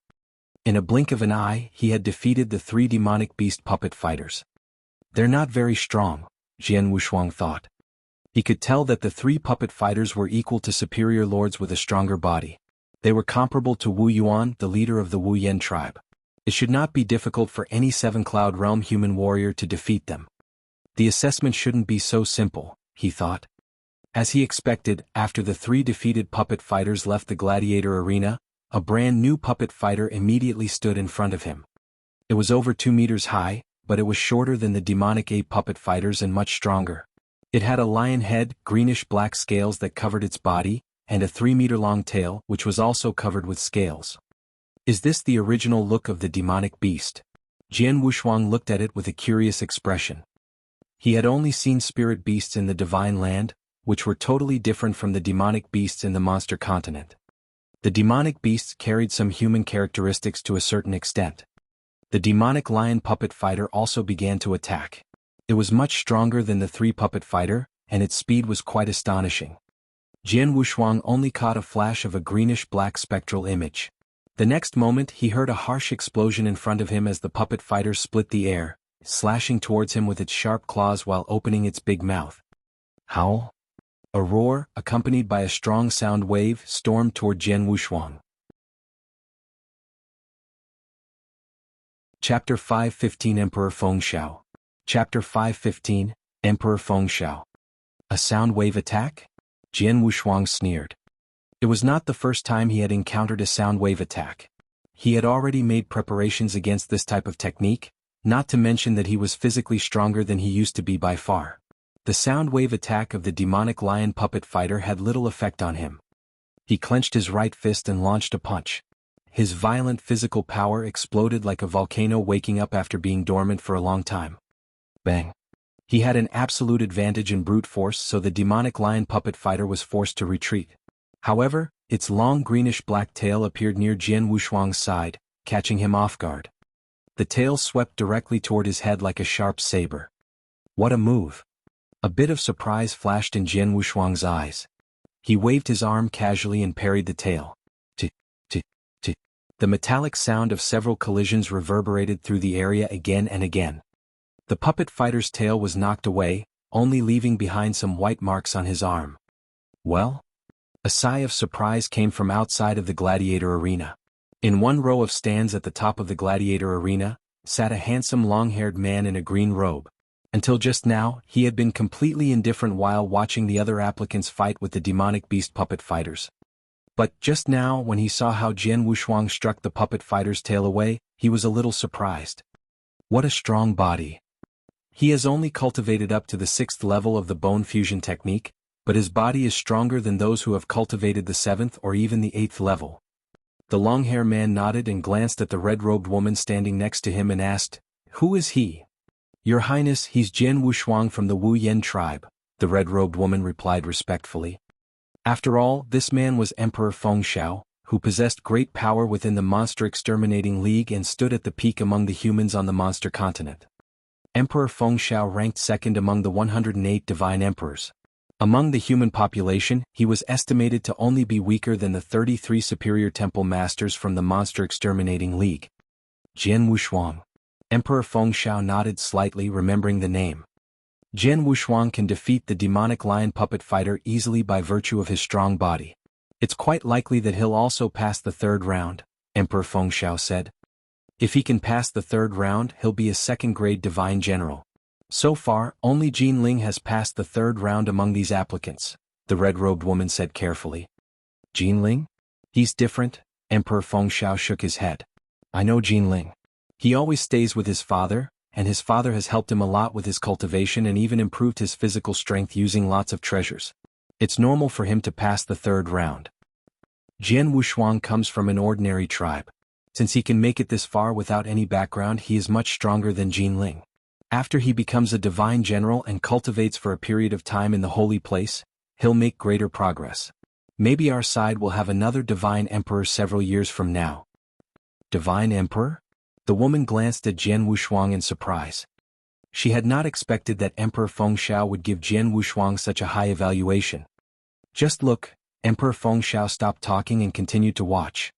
In a blink of an eye, he had defeated the 3 demonic beast puppet fighters. They're not very strong, Jian Wushuang thought. He could tell that the 3 puppet fighters were equal to superior lords with a stronger body. They were comparable to Wu Yuan, the leader of the Wu Yan tribe. It should not be difficult for any 7-Cloud Realm human warrior to defeat them. The assessment shouldn't be so simple, he thought. As he expected, after the 3 defeated puppet fighters left the gladiator arena, a brand new puppet fighter immediately stood in front of him. It was over 2 meters high, but it was shorter than the demonic ape puppet fighters and much stronger. It had a lion head, greenish-black scales that covered its body, and a 3-meter-long tail, which was also covered with scales. Is this the original look of the demonic beast? Jian Wushuang looked at it with a curious expression. He had only seen spirit beasts in the divine land, which were totally different from the demonic beasts in the monster continent. The demonic beasts carried some human characteristics to a certain extent. The demonic lion puppet fighter also began to attack. It was much stronger than the 3 puppet fighter, and its speed was quite astonishing. Jian Wushuang only caught a flash of a greenish-black spectral image. The next moment he heard a harsh explosion in front of him as the puppet fighter split the air, slashing towards him with its sharp claws while opening its big mouth. Howl! A roar, accompanied by a strong sound wave, stormed toward Jian Wushuang. Chapter 515 Emperor Fengxiao. Chapter 515, Emperor Fengxiao. A sound wave attack? Jian Wushuang sneered. It was not the first time he had encountered a sound wave attack. He had already made preparations against this type of technique, not to mention that he was physically stronger than he used to be by far. The sound wave attack of the demonic lion puppet fighter had little effect on him. He clenched his right fist and launched a punch. His violent physical power exploded like a volcano waking up after being dormant for a long time. Bang! He had an absolute advantage in brute force, so the demonic lion puppet fighter was forced to retreat. However, its long greenish-black tail appeared near Jian Wushuang's side, catching him off guard. The tail swept directly toward his head like a sharp saber. What a move! A bit of surprise flashed in Jian Wushuang's eyes. He waved his arm casually and parried the tail. T. The metallic sound of several collisions reverberated through the area again and again. The puppet fighter's tail was knocked away, only leaving behind some white marks on his arm. Well? A sigh of surprise came from outside of the gladiator arena. In one row of stands at the top of the gladiator arena, sat a handsome long-haired man in a green robe. Until just now, he had been completely indifferent while watching the other applicants fight with the demonic beast puppet fighters. But just now, when he saw how Jian Wushuang struck the puppet fighter's tail away, he was a little surprised. What a strong body! He has only cultivated up to the 6th level of the bone fusion technique, but his body is stronger than those who have cultivated the 7th or even the 8th level. The long-haired man nodded and glanced at the red-robed woman standing next to him and asked, "Who is he?" "Your Highness, he's Jian Wushuang from the Wu Yen tribe," the red-robed woman replied respectfully. After all, this man was Emperor Fengxiao, who possessed great power within the Monster Exterminating League and stood at the peak among the humans on the Monster Continent. Emperor Fengxiao ranked second among the 108 divine emperors. Among the human population, he was estimated to only be weaker than the 33 superior temple masters from the Monster Exterminating League. Jian Wushuang. Emperor Fengxiao nodded slightly, remembering the name. Jian Wushuang can defeat the demonic lion puppet fighter easily by virtue of his strong body. It's quite likely that he'll also pass the 3rd round, Emperor Fengxiao said. If he can pass the 3rd round, he'll be a 2nd-grade divine general. So far, only Jinling has passed the 3rd round among these applicants, the red-robed woman said carefully. Jinling? He's different, Emperor Fengxiao shook his head. I know Jinling. He always stays with his father, and his father has helped him a lot with his cultivation and even improved his physical strength using lots of treasures. It's normal for him to pass the 3rd round. Jian Wushuang comes from an ordinary tribe. Since he can make it this far without any background, he is much stronger than Jinling. After he becomes a divine general and cultivates for a period of time in the holy place, he'll make greater progress. Maybe our side will have another divine emperor several years from now. Divine emperor? The woman glanced at Jian Wushuang in surprise. She had not expected that Emperor Fengxiao would give Jian Wushuang such a high evaluation. Just look, Emperor Fengxiao stopped talking and continued to watch.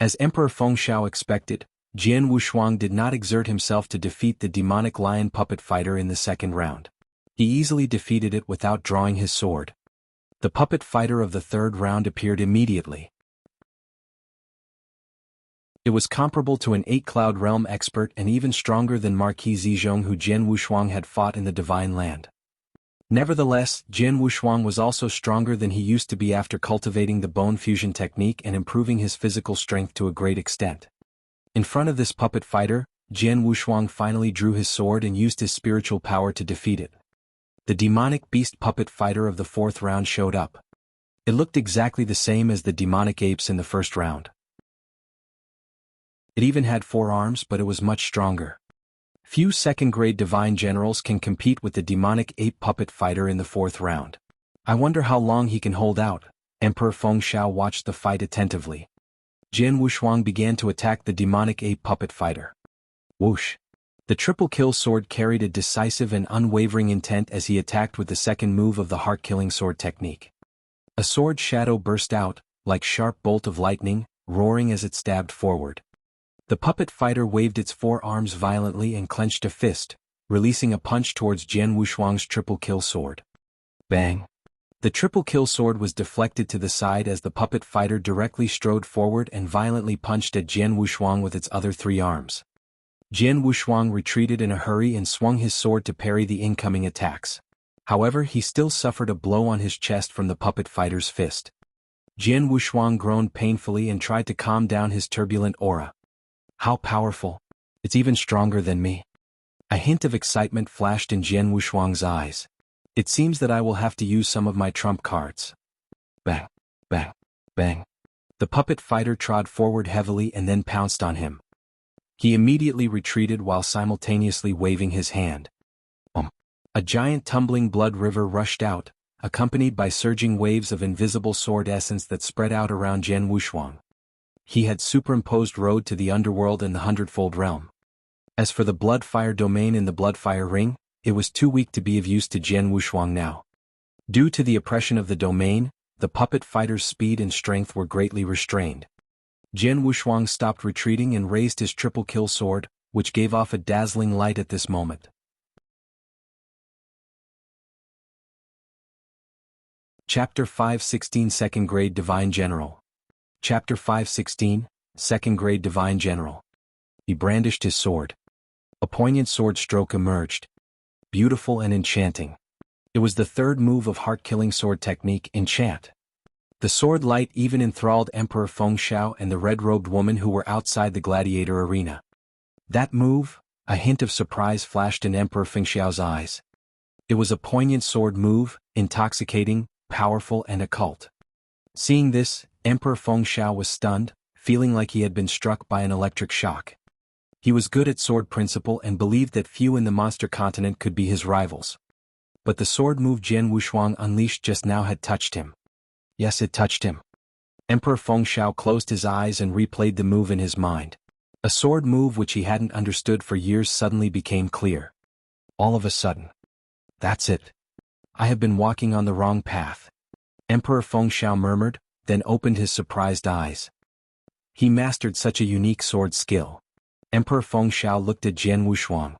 As Emperor Fengxiao expected, Jian Wushuang did not exert himself to defeat the demonic lion puppet fighter in the 2nd round. He easily defeated it without drawing his sword. The puppet fighter of the 3rd round appeared immediately. It was comparable to an 8-cloud realm expert and even stronger than Marquis Zizhong, who Jian Wushuang had fought in the Divine Land. Nevertheless, Jian Wushuang was also stronger than he used to be after cultivating the bone fusion technique and improving his physical strength to a great extent. In front of this puppet fighter, Jian Wushuang finally drew his sword and used his spiritual power to defeat it. The demonic beast puppet fighter of the 4th round showed up. It looked exactly the same as the demonic apes in the 1st round. It even had 4 arms, but it was much stronger. Few 2nd-grade divine generals can compete with the demonic ape puppet fighter in the 4th round. I wonder how long he can hold out. Emperor Fengxiao watched the fight attentively. Jian Wushuang began to attack the demonic ape puppet fighter. Whoosh! The triple kill sword carried a decisive and unwavering intent as he attacked with the 2nd move of the heart-killing sword technique. A sword shadow burst out, like sharp bolt of lightning, roaring as it stabbed forward. The puppet fighter waved its forearms violently and clenched a fist, releasing a punch towards Jian Wushuang's triple kill sword. Bang! The triple kill sword was deflected to the side as the puppet fighter directly strode forward and violently punched at Jian Wushuang with its other three arms. Jian Wushuang retreated in a hurry and swung his sword to parry the incoming attacks. However, he still suffered a blow on his chest from the puppet fighter's fist. Jian Wushuang groaned painfully and tried to calm down his turbulent aura. How powerful! It's even stronger than me. A hint of excitement flashed in Jian Wushuang's eyes. It seems that I will have to use some of my trump cards. Bang! Bang! Bang! The puppet fighter trod forward heavily and then pounced on him. He immediately retreated while simultaneously waving his hand. A giant tumbling blood river rushed out, accompanied by surging waves of invisible sword essence that spread out around Jian Wushuang. He had superimposed road to the underworld and the hundredfold realm. As for the blood-fire domain in the blood-fire ring, it was too weak to be of use to Jian Wushuang now. Due to the oppression of the domain, the puppet fighter's speed and strength were greatly restrained. Jian Wushuang stopped retreating and raised his triple kill sword, which gave off a dazzling light at this moment. Chapter 5:16 Second Grade Divine General. Chapter 5:16 Second Grade Divine General. He brandished his sword. A poignant sword stroke emerged. Beautiful and enchanting. It was the third move of heart-killing sword technique, Enchant. The sword light even enthralled Emperor Fengxiao and the red-robed woman who were outside the gladiator arena. That move, a hint of surprise flashed in Emperor Fengxiao's eyes. It was a poignant sword move, intoxicating, powerful and occult. Seeing this, Emperor Fengxiao was stunned, feeling like he had been struck by an electric shock. He was good at sword principle and believed that few in the monster continent could be his rivals. But the sword move Jian Wushuang unleashed just now had touched him. Yes, it touched him. Emperor Fengxiao closed his eyes and replayed the move in his mind. A sword move which he hadn't understood for years suddenly became clear. All of a sudden. That's it. I have been walking on the wrong path. Emperor Fengxiao murmured, then opened his surprised eyes. He mastered such a unique sword skill. Emperor Fengxiao looked at Jian Wushuang.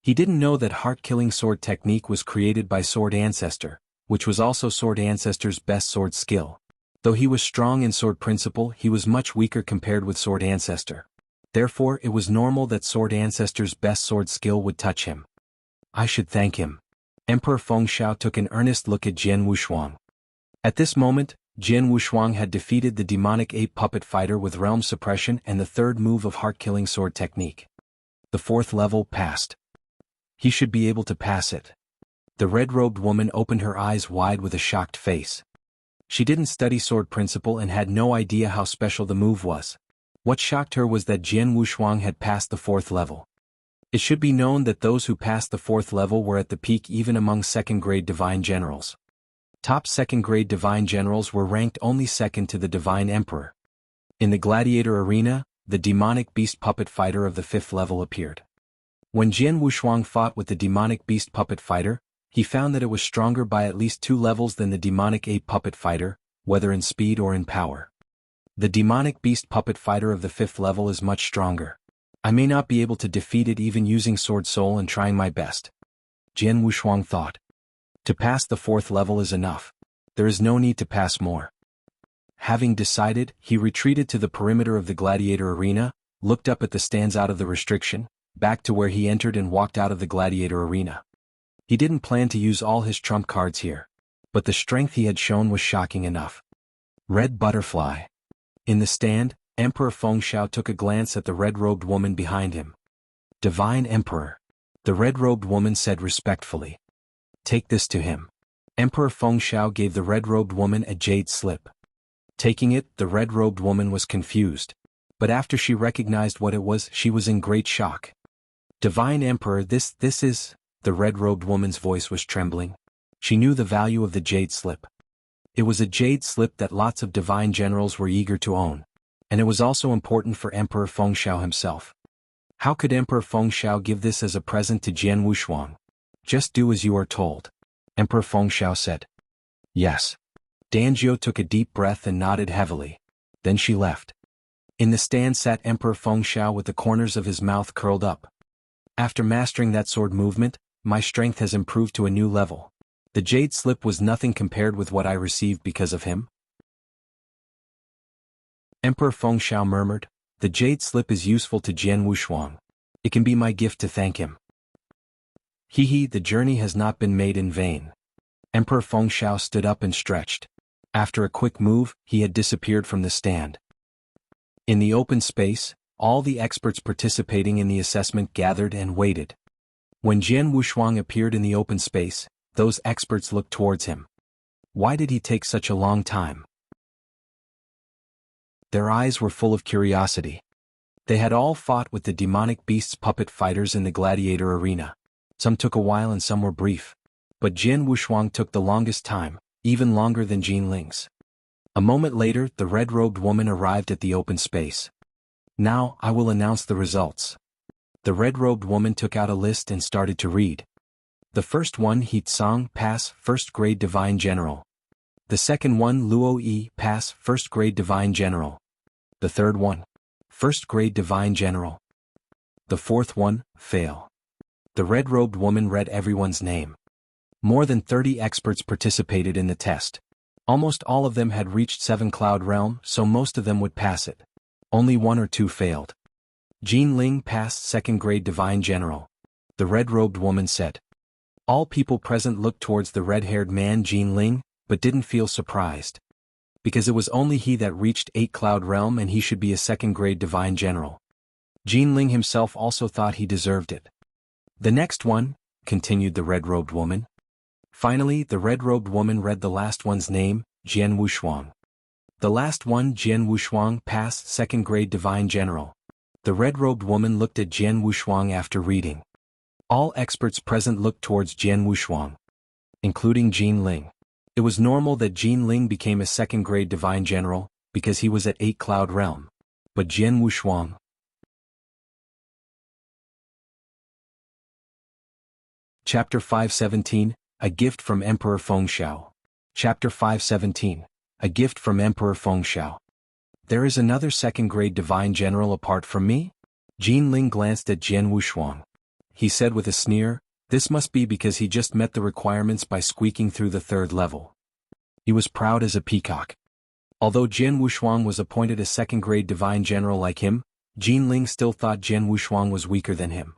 He didn't know that heart-killing sword technique was created by Sword Ancestor, which was also Sword Ancestor's best sword skill. Though he was strong in sword principle, he was much weaker compared with Sword Ancestor. Therefore, it was normal that Sword Ancestor's best sword skill would touch him. I should thank him. Emperor Fengxiao took an earnest look at Jian Wushuang. At this moment, Jian Wushuang had defeated the demonic ape puppet fighter with realm suppression and the third move of heart-killing sword technique. The fourth level passed. He should be able to pass it. The red-robed woman opened her eyes wide with a shocked face. She didn't study sword principle and had no idea how special the move was. What shocked her was that Jian Wushuang had passed the fourth level. It should be known that those who passed the fourth level were at the peak even among second-grade divine generals. Top second-grade divine generals were ranked only second to the divine emperor. In the gladiator arena, the demonic beast puppet fighter of the fifth level appeared. When Jian Wushuang fought with the demonic beast puppet fighter, he found that it was stronger by at least 2 levels than the demonic ape puppet fighter, whether in speed or in power. The demonic beast puppet fighter of the fifth level is much stronger. I may not be able to defeat it even using Sword Soul and trying my best. Jian Wushuang thought. To pass the fourth level is enough. There is no need to pass more. Having decided, he retreated to the perimeter of the gladiator arena, looked up at the stands out of the restriction, back to where he entered and walked out of the gladiator arena. He didn't plan to use all his trump cards here. But the strength he had shown was shocking enough. Red Butterfly. In the stand, Emperor Fengxiao took a glance at the red-robed woman behind him. Divine Emperor. The red-robed woman said respectfully. Take this to him. Emperor Fengxiao gave the red-robed woman a jade slip. Taking it, the red-robed woman was confused. But after she recognized what it was, she was in great shock. Divine Emperor, this is... The red-robed woman's voice was trembling. She knew the value of the jade slip. It was a jade slip that lots of divine generals were eager to own. And it was also important for Emperor Fengxiao himself. How could Emperor Fengxiao give this as a present to Jian Wushuang? Just do as you are told. Emperor Fengxiao said. Yes. Danjiu took a deep breath and nodded heavily. Then she left. In the stand sat Emperor Fengxiao with the corners of his mouth curled up. After mastering that sword movement, my strength has improved to a new level. The jade slip was nothing compared with what I received because of him. Emperor Fengxiao murmured, the jade slip is useful to Jian Wushuang. It can be my gift to thank him. He, the journey has not been made in vain. Emperor Fengxiao stood up and stretched. After a quick move, he had disappeared from the stand. In the open space, all the experts participating in the assessment gathered and waited. When Jian Wushuang appeared in the open space, those experts looked towards him. Why did he take such a long time? Their eyes were full of curiosity. They had all fought with the demonic beast's puppet fighters in the gladiator arena. Some took a while and some were brief. But Jian Wushuang took the longest time, even longer than Jian Ling's. A moment later, the red-robed woman arrived at the open space. Now, I will announce the results. The red-robed woman took out a list and started to read. The first one, He Tsang, pass, first grade Divine General. The second one, Luo Yi, pass, first grade Divine General. The third one, first grade Divine General. The fourth one, fail. The red-robed woman read everyone's name. More than 30 experts participated in the test. Almost all of them had reached 7 Cloud Realm, so most of them would pass it. Only 1 or 2 failed. Jian Ling passed second grade Divine General. The red-robed woman said. All people present looked towards the red-haired man Jian Ling, but didn't feel surprised. Because it was only he that reached 8 Cloud Realm and he should be a second grade Divine General. Jian Ling himself also thought he deserved it. The next one, continued the red-robed woman. Finally, the red-robed woman read the last one's name, Jian Wushuang. The last one, Jian Wushuang, passed second grade Divine General. The red-robed woman looked at Jian Wushuang after reading. All experts present looked towards Jian Wushuang, including Jian Ling. It was normal that Jian Ling became a second grade Divine General, because he was at 8 Cloud Realm. But Jian Wushuang. Chapter 517, A Gift from Emperor Fengxiao. Chapter 517, A Gift from Emperor Fengxiao. There is another second-grade Divine General apart from me? Jian Ling glanced at Jian Wushuang. He said with a sneer, this must be because he just met the requirements by squeaking through the 3rd level. He was proud as a peacock. Although Jian Wushuang was appointed a second-grade Divine General like him, Jian Ling still thought Jian Wushuang was weaker than him.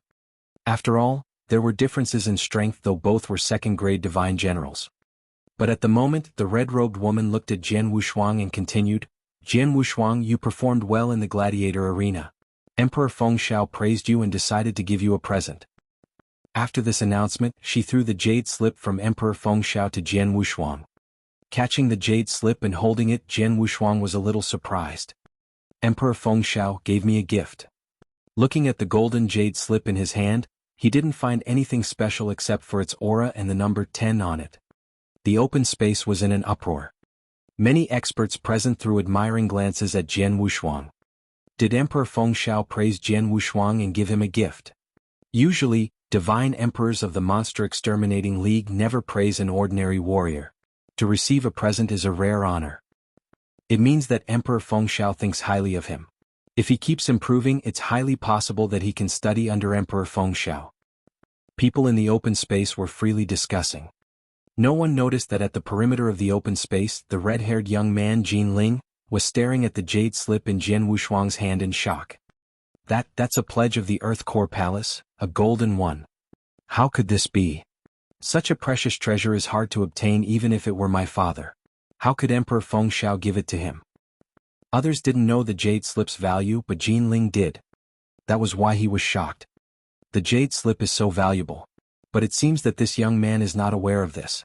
After all, there were differences in strength though both were second-grade Divine Generals. But at the moment, the red-robed woman looked at Jian Wushuang and continued, Jian Wushuang, you performed well in the gladiator arena. Emperor Fengxiao praised you and decided to give you a present. After this announcement, she threw the jade slip from Emperor Fengxiao to Jian Wushuang. Catching the jade slip and holding it, Jian Wushuang was a little surprised. Emperor Fengxiao gave me a gift. Looking at the golden jade slip in his hand, he didn't find anything special except for its aura and the number 10 on it. The open space was in an uproar. Many experts present threw admiring glances at Jian Wushuang. Did Emperor Fengxiao praise Jian Wushuang and give him a gift? Usually, divine emperors of the Monster Exterminating League never praise an ordinary warrior. To receive a present is a rare honor. It means that Emperor Fengxiao thinks highly of him. If he keeps improving, it's highly possible that he can study under Emperor Fengxiao. People in the open space were freely discussing. No one noticed that at the perimeter of the open space, the red-haired young man Jian Ling was staring at the jade slip in Jian Wushuang's hand in shock. That's a pledge of the Earth Core Palace, a golden one. How could this be? Such a precious treasure is hard to obtain even if it were my father. How could Emperor Fengxiao give it to him? Others didn't know the jade slip's value, but Jian Ling did. That was why he was shocked. The jade slip is so valuable. But it seems that this young man is not aware of this.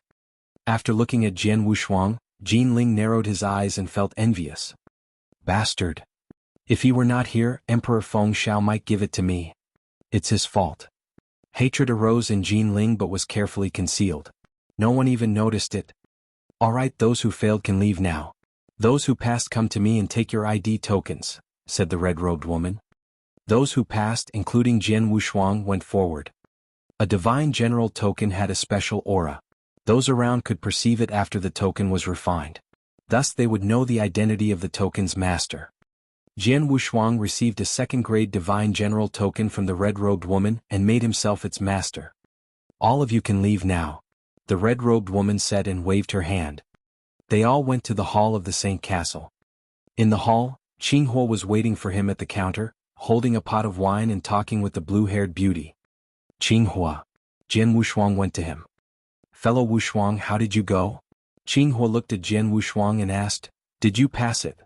After looking at Jian Wushuang, Jian Ling narrowed his eyes and felt envious. Bastard. If he were not here, Emperor Fengxiao might give it to me. It's his fault. Hatred arose in Jian Ling but was carefully concealed. No one even noticed it. All right, those who failed can leave now. Those who passed come to me and take your ID tokens, said the red-robed woman. Those who passed, including Jian Wushuang, went forward. A Divine General token had a special aura. Those around could perceive it after the token was refined. Thus they would know the identity of the token's master. Jian Wushuang received a second-grade Divine General token from the red-robed woman and made himself its master. All of you can leave now, the red-robed woman said and waved her hand. They all went to the hall of the Saint Castle. In the hall, Qing Huo was waiting for him at the counter, holding a pot of wine and talking with the blue-haired beauty. Qing Huo. Jian Wushuang went to him. Fellow Wushuang, how did you go? Qing Huo looked at Jian Wushuang and asked, Did you pass it?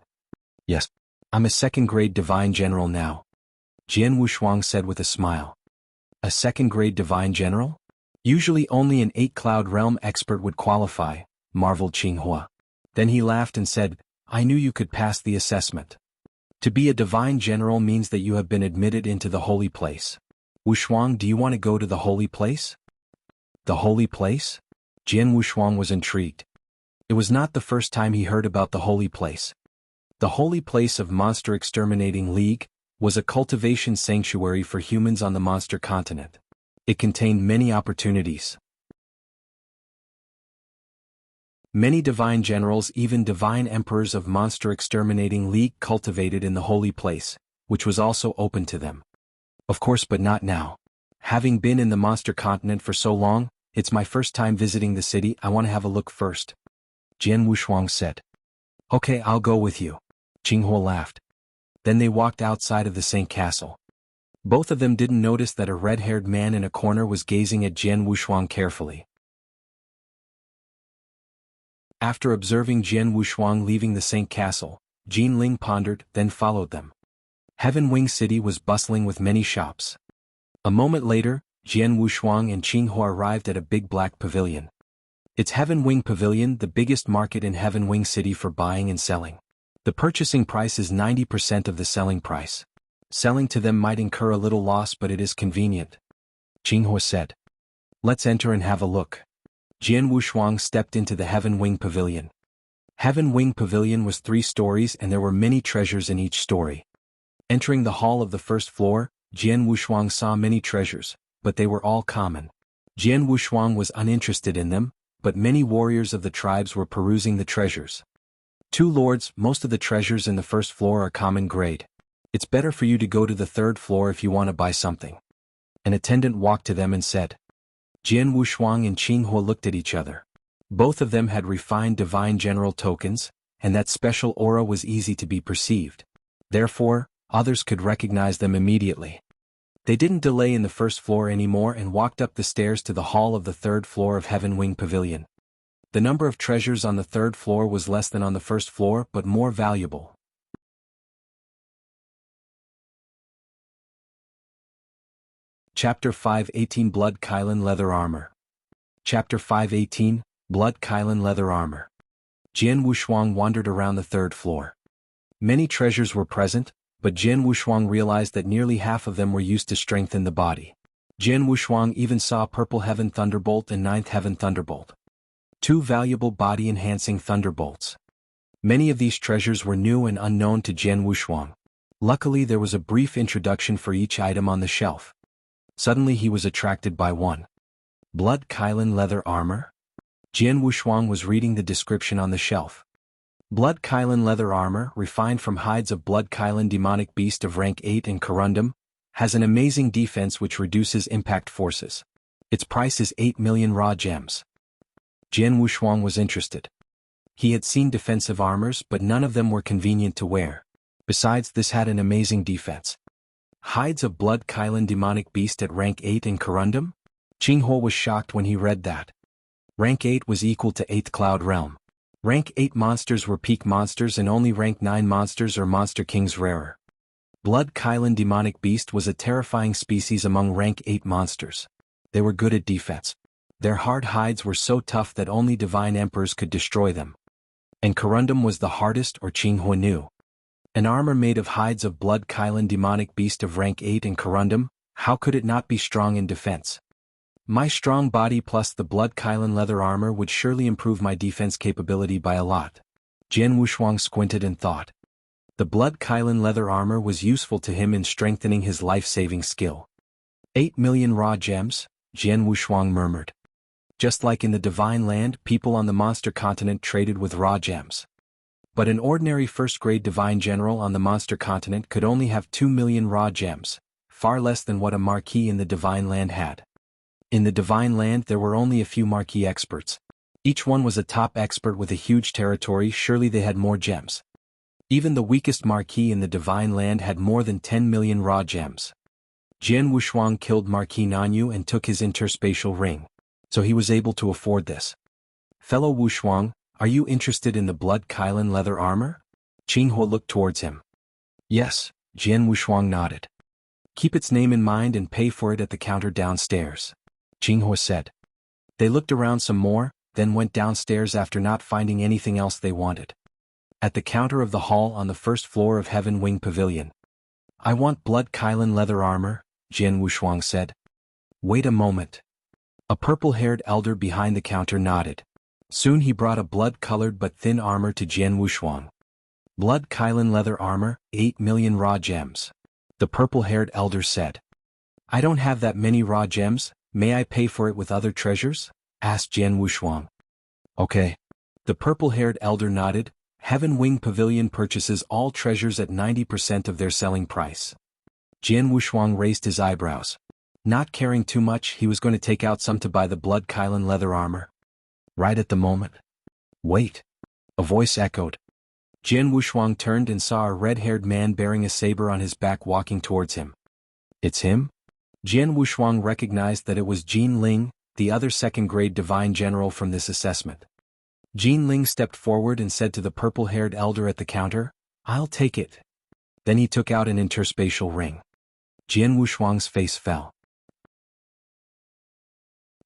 Yes. I'm a second-grade Divine General now. Jian Wushuang said with a smile. A second-grade Divine General? Usually only an 8-cloud realm expert would qualify, marveled Qing Huo. Then he laughed and said, I knew you could pass the assessment. To be a Divine General means that you have been admitted into the holy place. Wushuang, do you want to go to the holy place? The holy place? Jian Wushuang was intrigued. It was not the first time he heard about the holy place. The holy place of Monster Exterminating League was a cultivation sanctuary for humans on the monster continent. It contained many opportunities. Many divine generals, even divine emperors of Monster Exterminating League, cultivated in the holy place, which was also open to them. Of course, but not now. Having been in the monster continent for so long, it's my first time visiting the city. I want to have a look first. Jian Wushuang said. Okay, I'll go with you. Qing Huo laughed. Then they walked outside of the Saint Castle. Both of them didn't notice that a red-haired man in a corner was gazing at Jian Wushuang carefully. After observing Jian Wushuang leaving the Saint Castle, Jin Ling pondered, then followed them. Heaven Wing City was bustling with many shops. A moment later, Jian Wushuang and Qing Huo arrived at a big black pavilion. It's Heaven Wing Pavilion, the biggest market in Heaven Wing City for buying and selling. The purchasing price is 90% of the selling price. Selling to them might incur a little loss, but it is convenient. Qing Huo said. Let's enter and have a look. Jian Wushuang stepped into the Heaven Wing Pavilion. Heaven Wing Pavilion was 3 stories and there were many treasures in each story. Entering the hall of the first floor, Jian Wushuang saw many treasures, but they were all common. Jian Wushuang was uninterested in them, but many warriors of the tribes were perusing the treasures. 2 lords, most of the treasures in the first floor are common grade. It's better for you to go to the 3rd floor if you want to buy something. An attendant walked to them and said. Jian Wushuang and Qing Huo looked at each other. Both of them had refined Divine General tokens, and that special aura was easy to be perceived. Therefore, others could recognize them immediately. They didn't delay in the 1st floor anymore and walked up the stairs to the hall of the 3rd floor of Heaven Wing Pavilion. The number of treasures on the 3rd floor was less than on the 1st floor but more valuable. Chapter 5:18 Blood Kylin Leather Armor. Chapter 5:18 Blood Kylin Leather Armor. Jian Wushuang wandered around the 3rd floor. Many treasures were present, but Jian Wushuang realized that nearly half of them were used to strengthen the body. Jian Wushuang even saw Purple Heaven Thunderbolt and 9th Heaven Thunderbolt. 2 valuable body-enhancing thunderbolts. Many of these treasures were new and unknown to Jian Wushuang. Luckily there was a brief introduction for each item on the shelf. Suddenly he was attracted by one. Blood Kylin Leather Armor? Jian Wushuang was reading the description on the shelf. Blood Kylin Leather Armor, refined from hides of Blood Kylin Demonic Beast of rank 8 in Corundum, has an amazing defense which reduces impact forces. Its price is 8 million raw gems. Jian Wushuang was interested. He had seen defensive armors but none of them were convenient to wear. Besides, this had an amazing defense. Hides of Blood Kylin Demonic Beast at rank 8 in Corundum? Qing Huo was shocked when he read that. Rank 8 was equal to 8th Cloud Realm. Rank 8 monsters were peak monsters and only rank 9 monsters or monster kings rarer. Blood Kylin Demonic Beast was a terrifying species among rank 8 monsters. They were good at defense. Their hard hides were so tough that only divine emperors could destroy them. And Corundum was the hardest, or Qing Huo knew. An armor made of hides of Blood Kylin Demonic Beast of rank 8 in Corundum, how could it not be strong in defense? My strong body plus the Blood Kylin Leather Armor would surely improve my defense capability by a lot. Jian Wushuang squinted and thought. The Blood Kylin Leather Armor was useful to him in strengthening his life-saving skill. 8 million raw gems, Jian Wushuang murmured. Just like in the Divine Land, people on the monster continent traded with raw gems. But an ordinary first-grade divine general on the monster continent could only have 2 million raw gems, far less than what a marquis in the divine land had. In the divine land there were only a few marquis experts. Each one was a top expert with a huge territory. Surely they had more gems. Even the weakest marquis in the divine land had more than 10 million raw gems. Jian Wushuang killed Marquis Nanyu and took his interspatial ring, so he was able to afford this. Fellow Wushuang, are you interested in the blood Kylin leather armor? Qing Huo looked towards him. Yes, Jian Wushuang nodded. Keep its name in mind and pay for it at the counter downstairs, Qing Huo said. They looked around some more, then went downstairs after not finding anything else they wanted. At the counter of the hall on the first floor of Heaven Wing Pavilion. I want blood Kylin leather armor, Jian Wushuang said. Wait a moment. A purple-haired elder behind the counter nodded. Soon he brought a blood-colored but thin armor to Jian Wushuang. Blood Kylin leather armor, 8 million raw gems. The purple-haired elder said. I don't have that many raw gems, may I pay for it with other treasures? Asked Jian Wushuang. Okay. The purple-haired elder nodded. Heaven Wing Pavilion purchases all treasures at 90% of their selling price. Jian Wushuang raised his eyebrows. Not caring too much, he was going to take out some to buy the blood Kylin leather armor. Right at the moment. Wait. A voice echoed. Jian Wushuang turned and saw a red-haired man bearing a saber on his back walking towards him. It's him? Jian Wushuang recognized that it was Jin Ling, the other second-grade divine general from this assessment. Jin Ling stepped forward and said to the purple-haired elder at the counter, I'll take it. Then he took out an interspatial ring. Jian Wushuang's face fell.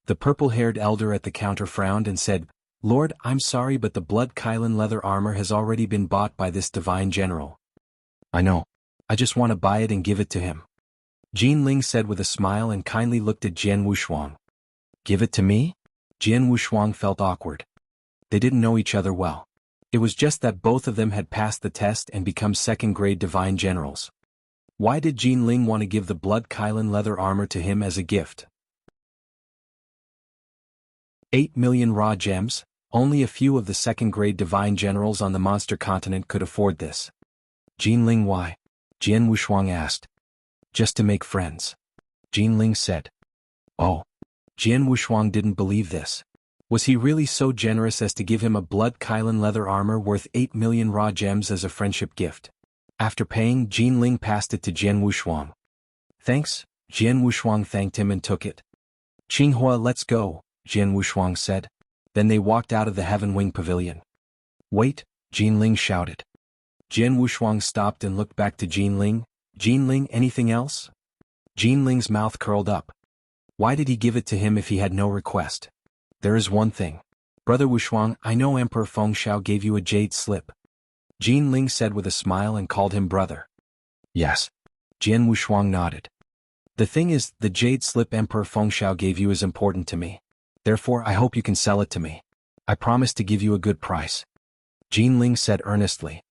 The purple-haired elder at the counter frowned and said, Lord, I'm sorry but the blood Kylin leather armor has already been bought by this divine general. I know. I just want to buy it and give it to him. Jin Ling said with a smile and kindly looked at Jian Wushuang. Give it to me? Jian Wushuang felt awkward. They didn't know each other well. It was just that both of them had passed the test and become second-grade divine generals. Why did Jin Ling want to give the blood Kylin leather armor to him as a gift? 8 million raw gems, only a few of the second-grade divine generals on the monster continent could afford this. Jin Ling, why? Jian Wushuang asked. Just to make friends. Jin Ling said. Oh. Jian Wushuang didn't believe this. Was he really so generous as to give him a blood Kylin leather armor worth 8 million raw gems as a friendship gift? After paying, Jin Ling passed it to Jian Wushuang. Thanks, Jian Wushuang thanked him and took it. Qing Huo, let's go, Jian Wushuang said. Then they walked out of the Heaven Wing Pavilion. Wait, Jin Ling shouted. Jian Wushuang stopped and looked back to Jin Ling. Jin Ling, anything else? Jin Ling's mouth curled up. Why did he give it to him if he had no request? There is one thing. Brother Wushuang, I know Emperor Fengxiao gave you a jade slip. Jin Ling said with a smile and called him brother. Yes. Jian Wushuang nodded. The thing is, the jade slip Emperor Fengxiao gave you is important to me. Therefore I hope you can sell it to me. I promise to give you a good price. Jin Ling said earnestly.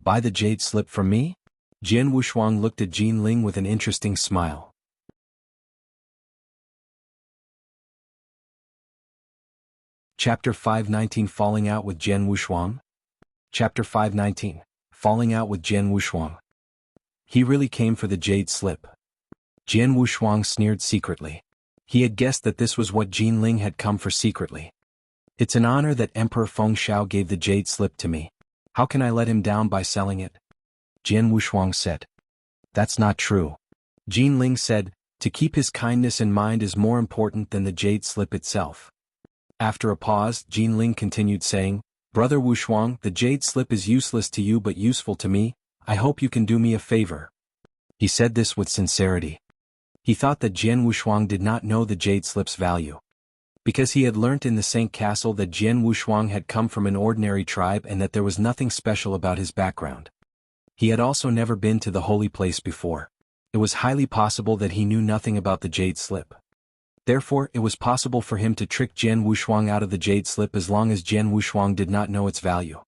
Buy the jade slip from me? Jian Wushuang looked at Jin Ling with an interesting smile. Chapter 519 Falling Out with Jian Wushuang? Chapter 519 Falling Out with Jian Wushuang. He really came for the jade slip. Jian Wushuang sneered secretly. He had guessed that this was what Jin Ling had come for secretly. It's an honor that Emperor Fengxiao gave the jade slip to me. How can I let him down by selling it? Jian Wushuang said. That's not true. Jin Ling said, to keep his kindness in mind is more important than the jade slip itself. After a pause, Jin Ling continued saying, Brother Wushuang, the jade slip is useless to you but useful to me. I hope you can do me a favor. He said this with sincerity. He thought that Jian Wushuang did not know the jade slip's value. Because he had learnt in the Saint Castle that Jian Wushuang had come from an ordinary tribe and that there was nothing special about his background. He had also never been to the holy place before. It was highly possible that he knew nothing about the jade slip. Therefore, it was possible for him to trick Jian Wushuang out of the jade slip as long as Jian Wushuang did not know its value.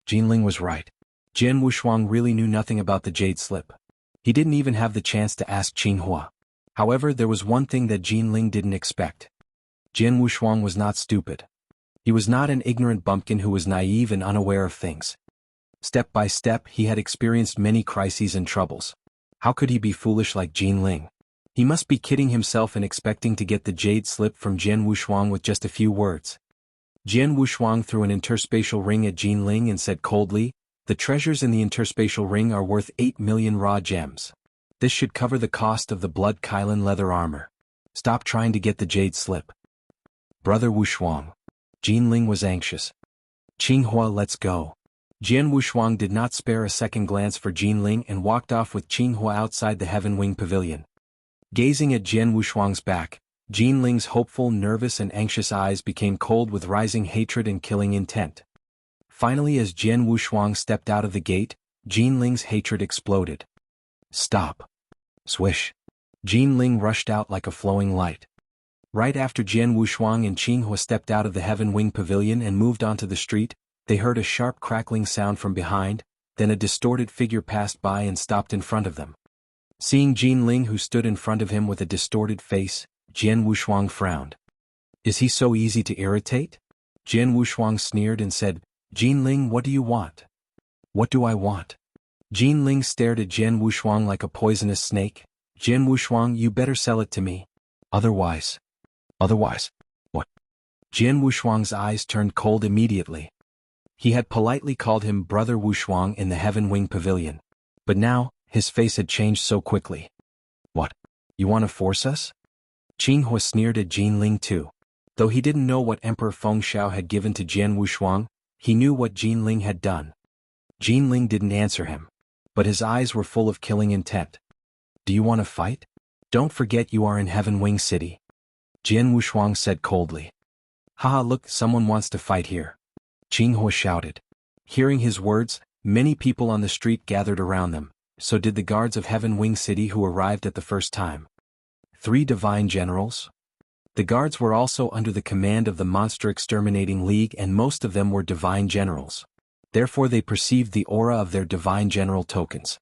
Jin Ling was right. Jian Wushuang really knew nothing about the jade slip. He didn't even have the chance to ask Qing Huo. However, there was one thing that Jin Ling didn't expect. Jian Wushuang was not stupid. He was not an ignorant bumpkin who was naive and unaware of things. Step by step he had experienced many crises and troubles. How could he be foolish like Jian Ling? He must be kidding himself and expecting to get the jade slip from Jian Wushuang with just a few words. Jian Wushuang threw an interspatial ring at Jian Ling and said coldly, "The treasures in the interspatial ring are worth 8 million raw gems. This should cover the cost of the blood Kylin leather armor. Stop trying to get the jade slip." "Brother Wushuang." Jian Ling was anxious. "Qing Huo, let's go." Jian Wushuang did not spare a second glance for Jian Ling and walked off with Qing Huo outside the Heaven Wing Pavilion. Gazing at Jian Wushuang's back, Jian Ling's hopeful, nervous and anxious eyes became cold with rising hatred and killing intent. Finally, as Jian Wushuang stepped out of the gate, Jian Ling's hatred exploded. "Stop." Swish. Jian Ling rushed out like a flowing light. Right after Jian Wushuang and Qing Huo stepped out of the Heaven Wing Pavilion and moved onto the street, they heard a sharp crackling sound from behind, then a distorted figure passed by and stopped in front of them. Seeing Jian Ling who stood in front of him with a distorted face, Jian Wushuang frowned. "Is he so easy to irritate?" Jian Wushuang sneered and said, "Jian Ling, what do you want?" "What do I want?" Jian Ling stared at Jian Wushuang like a poisonous snake. "Jian Wushuang, you better sell it to me. Otherwise. Otherwise? What?" Jian Wushuang's eyes turned cold immediately. He had politely called him Brother Wushuang in the Heaven Wing Pavilion. But now, his face had changed so quickly. "What? You want to force us?" Qing Huo sneered at Jian Ling too. Though he didn't know what Emperor Fengxiao had given to Jian Wushuang, he knew what Jian Ling had done. Jian Ling didn't answer him. But his eyes were full of killing intent. "Do you want to fight? Don't forget you are in Heaven Wing City." Jian Wushuang said coldly. "Haha, look, someone wants to fight here." Qing Huo shouted. Hearing his words, many people on the street gathered around them, so did the guards of Heaven Wing City who arrived at the first time. 3 divine generals? The guards were also under the command of the Monster Exterminating League and most of them were divine generals. Therefore they perceived the aura of their divine general tokens.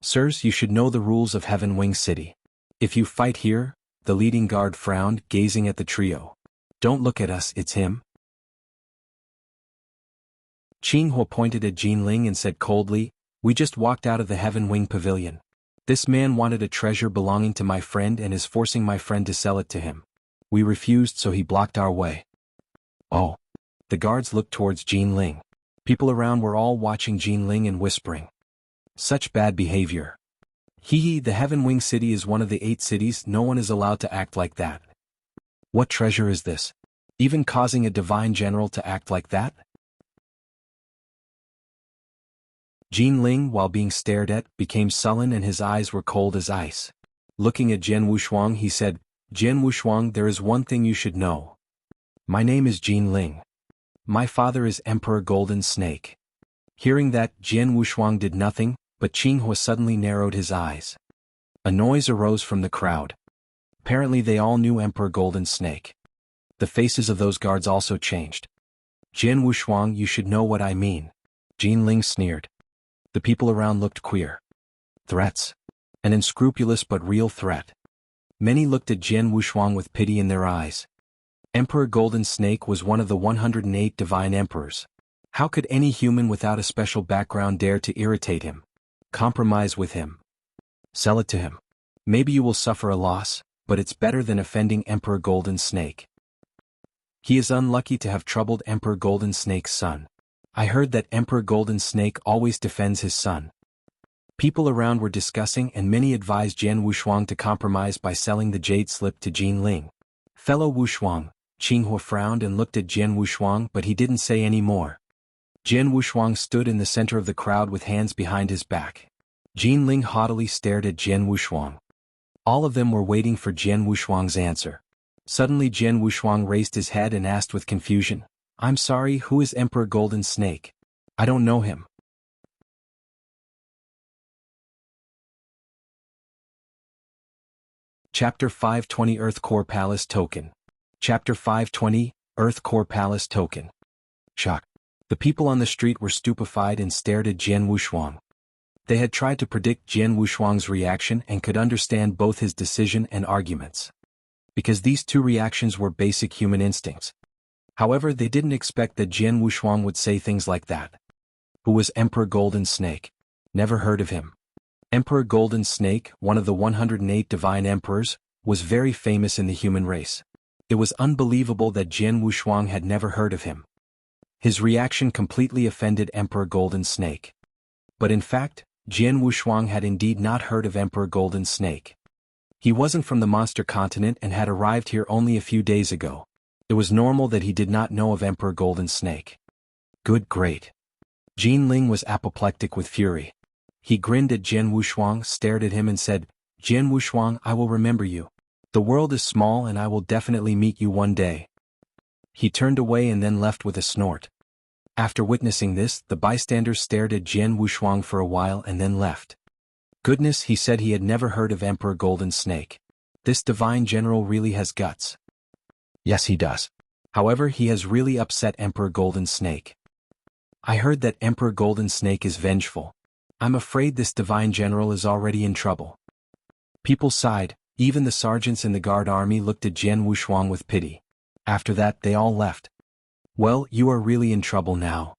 "Sirs, you should know the rules of Heaven Wing City. If you fight here," the leading guard frowned, gazing at the trio. "Don't look at us, it's him." Qing Huo pointed at Jian Ling and said coldly, "We just walked out of the Heaven Wing Pavilion. This man wanted a treasure belonging to my friend and is forcing my friend to sell it to him. We refused, so he blocked our way." "Oh." The guards looked towards Jian Ling. People around were all watching Jian Ling and whispering. "Such bad behavior. Hee, the Heaven Wing City is one of the 8 cities, no one is allowed to act like that. What treasure is this? Even causing a divine general to act like that?" Jian Ling, while being stared at, became sullen and his eyes were cold as ice. Looking at Jian Wushuang, he said, "Jian Wushuang, there is one thing you should know. My name is Jian Ling. My father is Emperor Golden Snake." Hearing that, Jian Wushuang did nothing, but Qing Huo suddenly narrowed his eyes. A noise arose from the crowd. Apparently they all knew Emperor Golden Snake. The faces of those guards also changed. "Jian Wushuang, you should know what I mean." Jian Ling sneered. The people around looked queer. Threats. An unscrupulous but real threat. Many looked at Jian Wushuang with pity in their eyes. Emperor Golden Snake was one of the 108 divine emperors. How could any human without a special background dare to irritate him? Compromise with him? Sell it to him? Maybe you will suffer a loss, but it's better than offending Emperor Golden Snake. He is unlucky to have troubled Emperor Golden Snake's son. I heard that Emperor Golden Snake always defends his son. People around were discussing and many advised Jian Wushuang to compromise by selling the jade slip to Jian Ling. "Fellow Wushuang," Qing Huo frowned and looked at Jian Wushuang but he didn't say any more. Jian Wushuang stood in the center of the crowd with hands behind his back. Jian Ling haughtily stared at Jian Wushuang. All of them were waiting for Jian Wushuang's answer. Suddenly Jian Wushuang raised his head and asked with confusion, "I'm sorry, who is Emperor Golden Snake? I don't know him." Chapter 520 Earth Core Palace Token. Chapter 520, Earth Core Palace Token. Shock. The people on the street were stupefied and stared at Jian Wushuang. They had tried to predict Jian Wushuang's reaction and could understand both his decision and arguments. Because these 2 reactions were basic human instincts. However, they didn't expect that Jian Wushuang would say things like that. Who was Emperor Golden Snake? Never heard of him. Emperor Golden Snake, one of the 108 divine emperors, was very famous in the human race. It was unbelievable that Jian Wushuang had never heard of him. His reaction completely offended Emperor Golden Snake. But in fact, Jian Wushuang had indeed not heard of Emperor Golden Snake. He wasn't from the monster continent and had arrived here only a few days ago. It was normal that he did not know of Emperor Golden Snake. Great. Jian Ling was apoplectic with fury. He grinned at Jian Wushuang, stared at him and said, "Jian Wushuang, I will remember you. The world is small and I will definitely meet you one day." He turned away and then left with a snort. After witnessing this, the bystanders stared at Jian Wushuang for a while and then left. Goodness, he said he had never heard of Emperor Golden Snake. This divine general really has guts. Yes, he does. However, he has really upset Emperor Golden Snake. I heard that Emperor Golden Snake is vengeful. I'm afraid this divine general is already in trouble. People sighed, even the sergeants in the guard army looked at Jian Wushuang with pity. After that, they all left. Well, you are really in trouble now.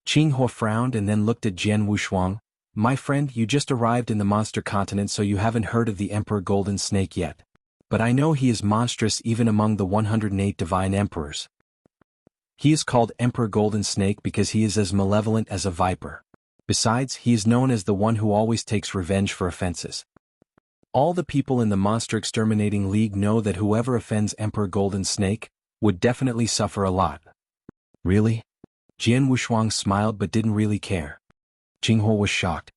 Qing Huo frowned and then looked at Jian Wushuang. My friend, you just arrived in the monster continent, so you haven't heard of the Emperor Golden Snake yet. But I know he is monstrous even among the 108 divine emperors. He is called Emperor Golden Snake because he is as malevolent as a viper. Besides, he is known as the one who always takes revenge for offenses. All the people in the Monster Exterminating League know that whoever offends Emperor Golden Snake would definitely suffer a lot. Really? Jian Wushuang smiled but didn't really care. Qing Huo was shocked.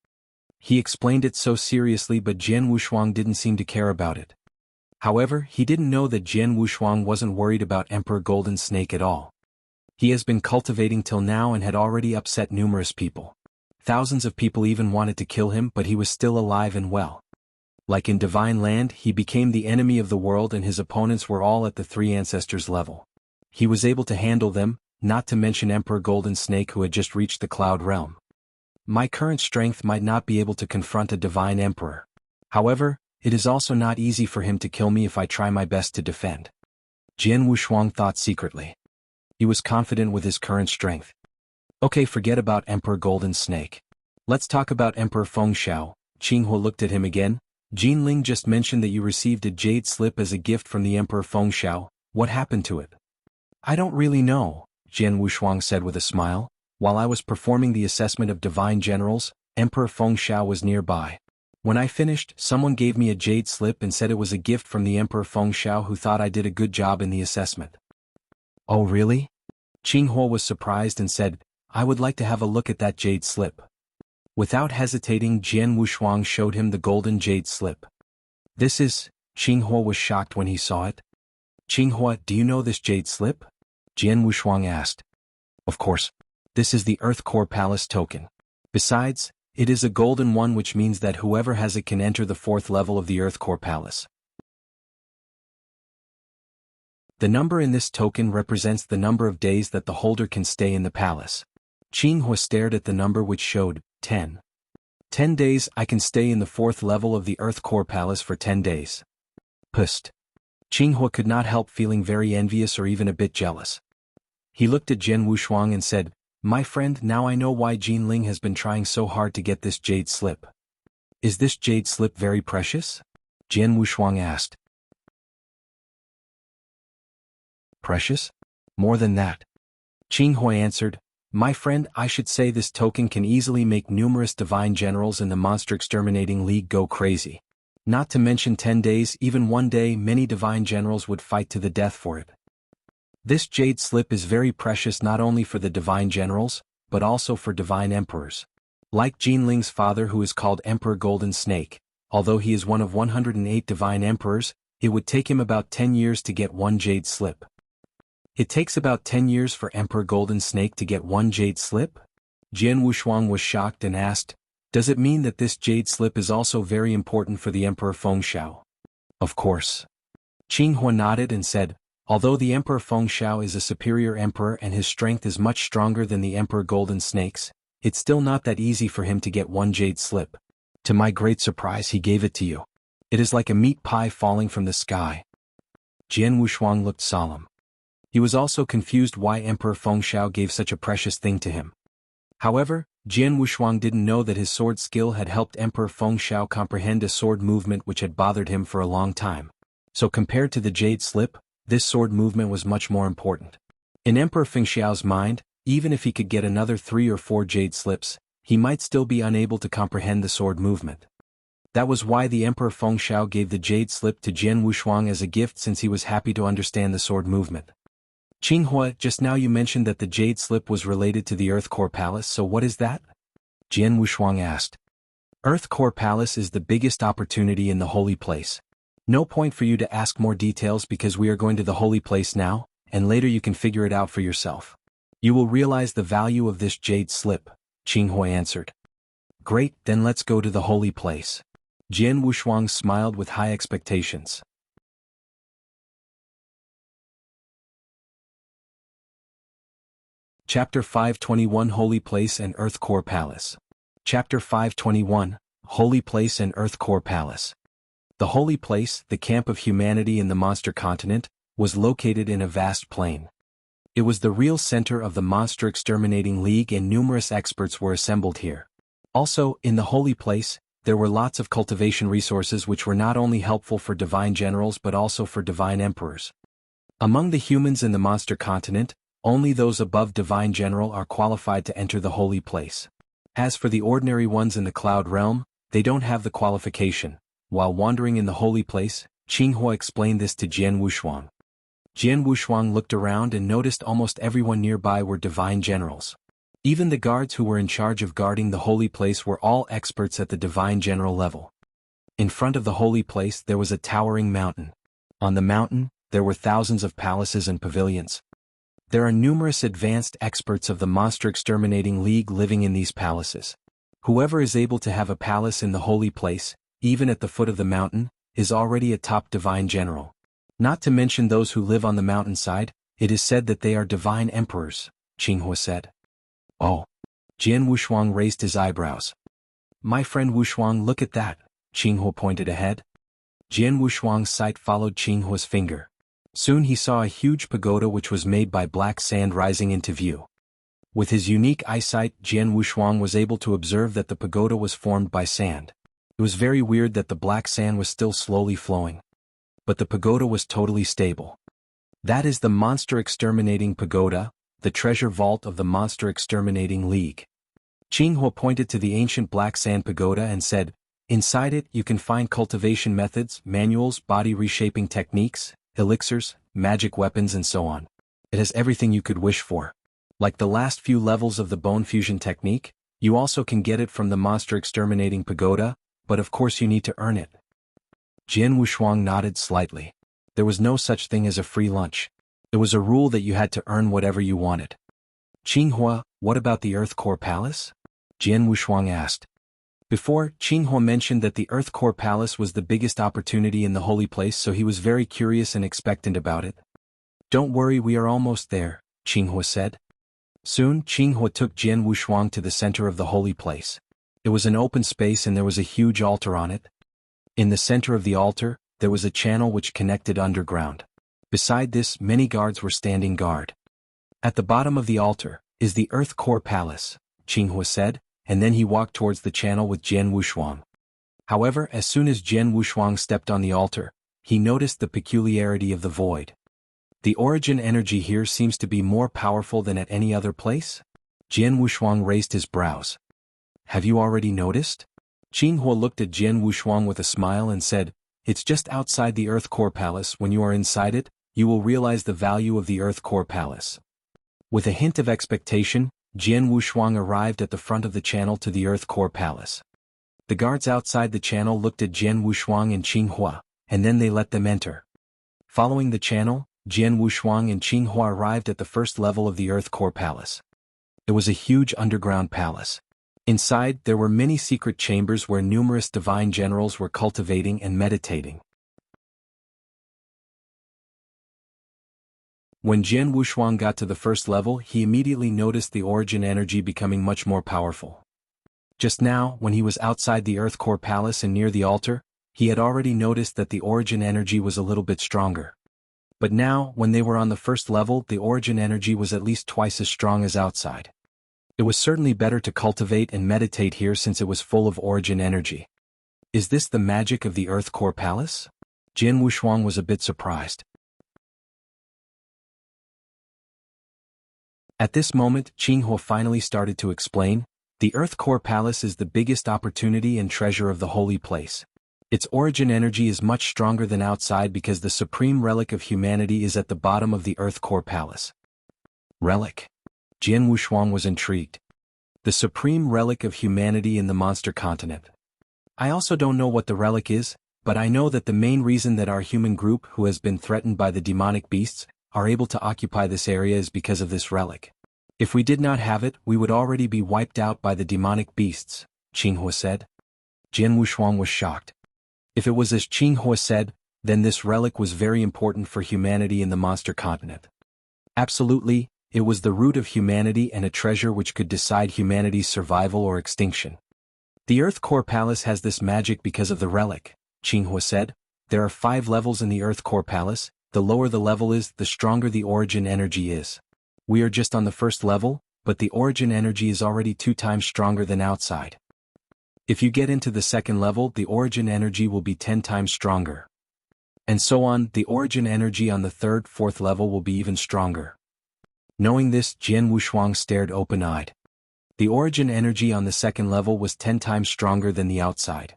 He explained it so seriously, but Jian Wushuang didn't seem to care about it. However, he didn't know that Jian Wushuang wasn't worried about Emperor Golden Snake at all. He has been cultivating till now and had already upset numerous people. Thousands of people even wanted to kill him, but he was still alive and well. Like in Divine Land, he became the enemy of the world and his opponents were all at the three ancestors level. He was able to handle them, not to mention Emperor Golden Snake who had just reached the Cloud Realm. My current strength might not be able to confront a divine emperor. However, it is also not easy for him to kill me if I try my best to defend. Jian Wushuang thought secretly. He was confident with his current strength. Okay, forget about Emperor Golden Snake. Let's talk about Emperor Fengxiao. Qing Huo looked at him again. Jian Ling just mentioned that you received a jade slip as a gift from the Emperor Fengxiao. What happened to it? I don't really know, Jian Wushuang said with a smile. While I was performing the assessment of divine generals, Emperor Fengxiao was nearby. When I finished, someone gave me a jade slip and said it was a gift from the Emperor Fengxiao who thought I did a good job in the assessment. Oh really? Qing Huo was surprised and said, I would like to have a look at that jade slip. Without hesitating, Jian Wushuang showed him the golden jade slip. This is... Qing Huo was shocked when he saw it. Qing Huo, do you know this jade slip? Jian Wushuang asked. Of course. This is the Earth Core Palace token. Besides, it is a golden one, which means that whoever has it can enter the 4th level of the Earth Core Palace. The number in this token represents the number of days that the holder can stay in the palace. Qing Huo stared at the number which showed 10. 10 days. I can stay in the 4th level of the Earth Core Palace for 10 days. Pust. Qing Huo could not help feeling very envious or even a bit jealous. He looked at Jian Wushuang and said, My friend, now I know why Jian Ling has been trying so hard to get this jade slip. Is this jade slip very precious? Jian Wushuang asked. Precious? More than that. Qing Huo answered, My friend, I should say this token can easily make numerous divine generals in the Monster Exterminating League go crazy. Not to mention 10 days, even one day, many divine generals would fight to the death for it. This jade slip is very precious not only for the divine generals, but also for divine emperors. Like Jian Ling's father who is called Emperor Golden Snake, although he is one of 108 divine emperors, it would take him about 10 years to get one jade slip. It takes about 10 years for Emperor Golden Snake to get one jade slip? Jian Wushuang was shocked and asked, Does it mean that this jade slip is also very important for the Emperor Fengxiao? Of course. Qing Huo nodded and said, Although the Emperor Fengxiao is a superior emperor and his strength is much stronger than the Emperor Golden Snake's, it's still not that easy for him to get one jade slip. To my great surprise, he gave it to you. It is like a meat pie falling from the sky. Jian Wushuang looked solemn. He was also confused why Emperor Fengxiao gave such a precious thing to him. However, Jian Wushuang didn't know that his sword skill had helped Emperor Fengxiao comprehend a sword movement which had bothered him for a long time. So compared to the jade slip, this sword movement was much more important. In Emperor Fengxiao's mind, even if he could get another 3 or 4 jade slips, he might still be unable to comprehend the sword movement. That was why the Emperor Fengxiao gave the jade slip to Jian Wushuang as a gift, since he was happy to understand the sword movement. Qing Huo, just now you mentioned that the jade slip was related to the Earth Core Palace, so what is that? Jian Wushuang asked. Earth Core Palace is the biggest opportunity in the holy place. No point for you to ask more details because we are going to the holy place now, and later you can figure it out for yourself. You will realize the value of this jade slip, Qing Huo answered. Great, then let's go to the holy place. Jian Wushuang smiled with high expectations. Chapter 521 Holy Place and Earth Core Palace. Chapter 521 Holy Place and Earth Core Palace. The Holy Place, the camp of humanity in the monster continent, was located in a vast plain. It was the real center of the Monster Exterminating League, and numerous experts were assembled here. Also, in the Holy Place, there were lots of cultivation resources which were not only helpful for divine generals but also for divine emperors. Among the humans in the monster continent, only those above divine general are qualified to enter the holy place. As for the ordinary ones in the cloud realm, they don't have the qualification. While wandering in the holy place, Qing Huo explained this to Jian Wushuang. Jian Wushuang looked around and noticed almost everyone nearby were divine generals. Even the guards who were in charge of guarding the holy place were all experts at the divine general level. In front of the holy place there was a towering mountain. On the mountain, there were thousands of palaces and pavilions. There are numerous advanced experts of the Monster Exterminating League living in these palaces. Whoever is able to have a palace in the holy place, even at the foot of the mountain, is already a top divine general. Not to mention those who live on the mountainside, it is said that they are divine emperors, Qing Huo said. Oh. Jian Wushuang raised his eyebrows. My friend Wushuang, look at that, Qing Huo pointed ahead. Jian Wushuang's sight followed Qing Huo's finger. Soon he saw a huge pagoda which was made by black sand rising into view. With his unique eyesight, Jian Wushuang was able to observe that the pagoda was formed by sand. It was very weird that the black sand was still slowly flowing. But the pagoda was totally stable. That is the Monster Exterminating Pagoda, the treasure vault of the Monster Exterminating League. Qing Huo pointed to the ancient black sand pagoda and said, inside it you can find cultivation methods, manuals, body reshaping techniques, elixirs, magic weapons and so on. It has everything you could wish for. Like the last few levels of the bone fusion technique, you also can get it from the Monster Exterminating Pagoda, but of course you need to earn it. Jian Wushuang nodded slightly. There was no such thing as a free lunch. It was a rule that you had to earn whatever you wanted. Qing Huo, what about the Earth Core Palace? Jian Wushuang asked. Before, Qing Huo mentioned that the Earth Core Palace was the biggest opportunity in the holy place, so he was very curious and expectant about it. Don't worry, we are almost there, Qing Huo said. Soon, Qing Huo took Jian Wushuang to the center of the holy place. It was an open space and there was a huge altar on it. In the center of the altar, there was a channel which connected underground. Beside this, many guards were standing guard. At the bottom of the altar is the Earth Core Palace, Qing Huo said, and then he walked towards the channel with Jian Wushuang. However, as soon as Jian Wushuang stepped on the altar, he noticed the peculiarity of the void. The origin energy here seems to be more powerful than at any other place? Jian Wushuang raised his brows. Have you already noticed? Qing Huo looked at Jian Wushuang with a smile and said, it's just outside the Earth Core Palace. When you are inside it, you will realize the value of the Earth Core Palace. With a hint of expectation, Jian Wushuang arrived at the front of the channel to the Earth Core Palace. The guards outside the channel looked at Jian Wushuang and Qing Huo, and then they let them enter. Following the channel, Jian Wushuang and Qing Huo arrived at the first level of the Earth Core Palace. It was a huge underground palace. Inside, there were many secret chambers where numerous divine generals were cultivating and meditating. When Jian Wushuang got to the first level, he immediately noticed the origin energy becoming much more powerful. Just now, when he was outside the Earth Core Palace and near the altar, he had already noticed that the origin energy was a little bit stronger. But now, when they were on the first level, the origin energy was at least twice as strong as outside. It was certainly better to cultivate and meditate here since it was full of origin energy. Is this the magic of the Earth Core Palace? Jian Wushuang was a bit surprised. At this moment, Qing Huo finally started to explain, the Earth Core Palace is the biggest opportunity and treasure of the holy place. Its origin energy is much stronger than outside because the supreme relic of humanity is at the bottom of the Earth Core Palace. Relic? Jian Wushuang was intrigued. The supreme relic of humanity in the monster continent. I also don't know what the relic is, but I know that the main reason that our human group who has been threatened by the demonic beasts are able to occupy this area is because of this relic. If we did not have it, we would already be wiped out by the demonic beasts, Qing Huo said. Jian Wushuang was shocked. If it was as Qing Huo said, then this relic was very important for humanity in the monster continent. Absolutely, it was the root of humanity and a treasure which could decide humanity's survival or extinction. The Earth Core Palace has this magic because of the relic, Qing Huo said. There are 5 levels in the Earth Core Palace. The lower the level is, the stronger the origin energy is. We are just on the first level, but the origin energy is already 2 times stronger than outside. If you get into the second level, the origin energy will be 10 times stronger. And so on, the origin energy on the third, fourth level will be even stronger. Knowing this, Jian Wushuang stared open-eyed. The origin energy on the second level was 10 times stronger than the outside.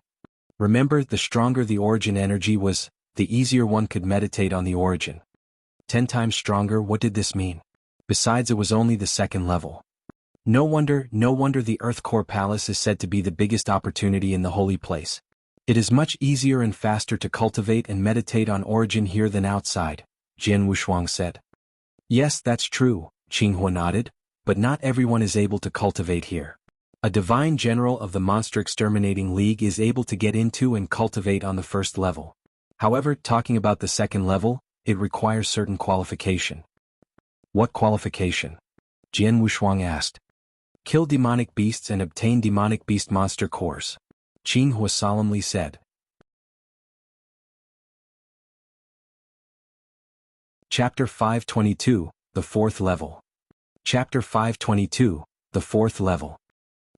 Remember, the stronger the origin energy was, the easier one could meditate on the origin. 10 times stronger, what did this mean? Besides, it was only the second level. No wonder the Earth Core Palace is said to be the biggest opportunity in the holy place. It is much easier and faster to cultivate and meditate on origin here than outside, Jian Wushuang said. Yes, that's true, Qing Huo nodded, but not everyone is able to cultivate here. A divine general of the Monster Exterminating League is able to get into and cultivate on the first level. However, talking about the second level, it requires certain qualification. What qualification? Jian Wushuang asked. Kill demonic beasts and obtain demonic beast monster cores, Qing Huo solemnly said. Chapter 522, the fourth level. Chapter 522, the fourth level.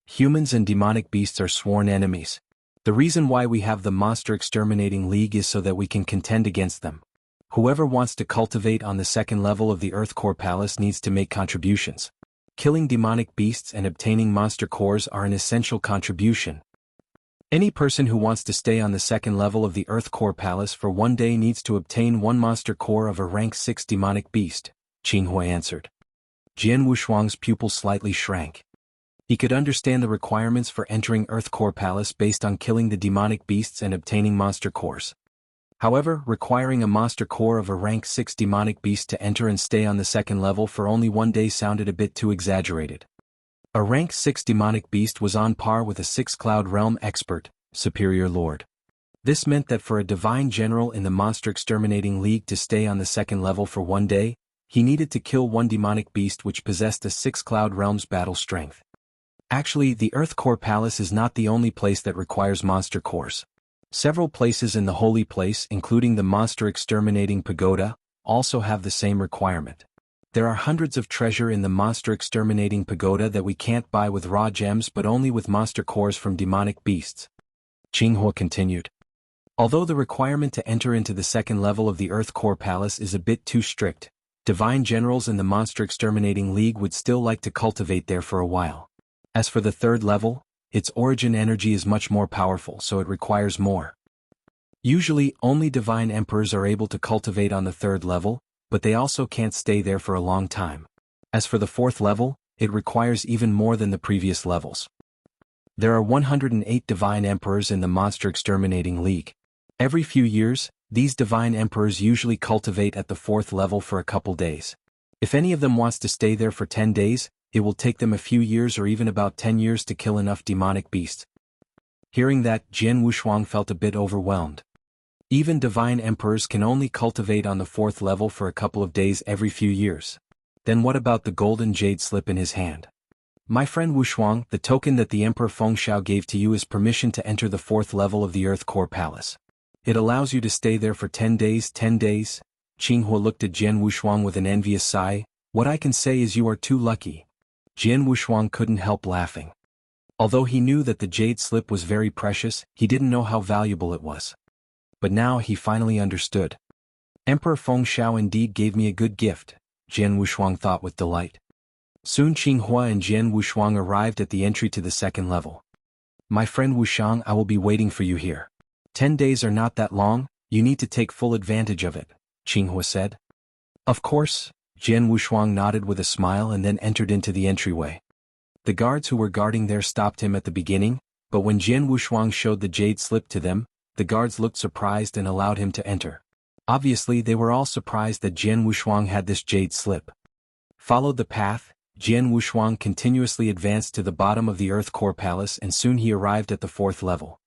Humans and demonic beasts are sworn enemies. The reason why we have the Monster Exterminating League is so that we can contend against them. Whoever wants to cultivate on the second level of the Earth Core Palace needs to make contributions. Killing demonic beasts and obtaining monster cores are an essential contribution. Any person who wants to stay on the second level of the Earth Core Palace for one day needs to obtain 1 monster core of a rank 6 demonic beast, Qing Huo answered. Jian Wushuang's pupil slightly shrank. He could understand the requirements for entering Earth Core Palace based on killing the demonic beasts and obtaining monster cores. However, requiring a monster core of a rank 6 demonic beast to enter and stay on the second level for only 1 day sounded a bit too exaggerated. A rank 6 demonic beast was on par with a 6 Cloud Realm expert, superior lord. This meant that for a divine general in the Monster Exterminating League to stay on the second level for 1 day, he needed to kill 1 demonic beast which possessed a 6 Cloud Realms battle strength. Actually, the Earth Core Palace is not the only place that requires monster cores. Several places in the holy place, including the Monster Exterminating Pagoda, also have the same requirement. There are hundreds of treasure in the Monster Exterminating Pagoda that we can't buy with raw gems but only with monster cores from demonic beasts. Qing Huo continued. Although the requirement to enter into the second level of the Earth Core Palace is a bit too strict, divine generals in the Monster Exterminating League would still like to cultivate there for a while. As for the third level, its origin energy is much more powerful, so it requires more. Usually, only divine emperors are able to cultivate on the third level, but they also can't stay there for a long time. As for the fourth level, it requires even more than the previous levels. There are 108 divine emperors in the Monster Exterminating League. Every few years, these divine emperors usually cultivate at the fourth level for a couple days. If any of them wants to stay there for 10 days, it will take them a few years or even about 10 years to kill enough demonic beasts. Hearing that, Jian Wushuang felt a bit overwhelmed. Even divine emperors can only cultivate on the fourth level for a couple of days every few years. Then what about the golden jade slip in his hand? My friend Wushuang, the token that the Emperor Fengxiao gave to you is permission to enter the fourth level of the Earth Core Palace. It allows you to stay there for 10 days, 10 days? Qing Huo looked at Jian Wushuang with an envious sigh. What I can say is you are too lucky. Jian Wushuang couldn't help laughing. Although he knew that the jade slip was very precious, he didn't know how valuable it was. But now he finally understood. Emperor Fengxiao indeed gave me a good gift, Jian Wushuang thought with delight. Soon Qing Huo and Jian Wushuang arrived at the entry to the second level. My friend Wushuang, I will be waiting for you here. 10 days are not that long, you need to take full advantage of it, Qing Huo said. Of course, Jian Wushuang nodded with a smile and then entered into the entryway. The guards who were guarding there stopped him at the beginning, but when Jian Wushuang showed the jade slip to them, the guards looked surprised and allowed him to enter. Obviously they were all surprised that Jian Wushuang had this jade slip. Followed the path, Jian Wushuang continuously advanced to the bottom of the Earth Core Palace and soon he arrived at the 4th level.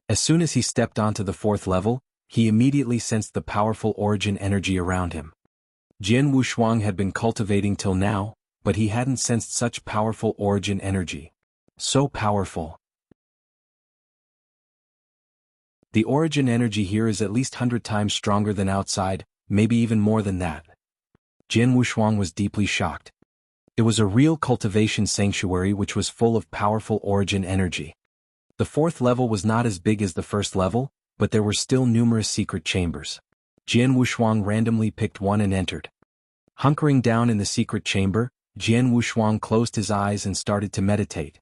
As soon as he stepped onto the 4th level, he immediately sensed the powerful origin energy around him. Jian Wushuang had been cultivating till now, but he hadn't sensed such powerful origin energy. So powerful. The origin energy here is at least 100 times stronger than outside, maybe even more than that. Jian Wushuang was deeply shocked. It was a real cultivation sanctuary which was full of powerful origin energy. The 4th level was not as big as the 1st level, but there were still numerous secret chambers. Jian Wushuang randomly picked one and entered. Hunkering down in the secret chamber, Jian Wushuang closed his eyes and started to meditate.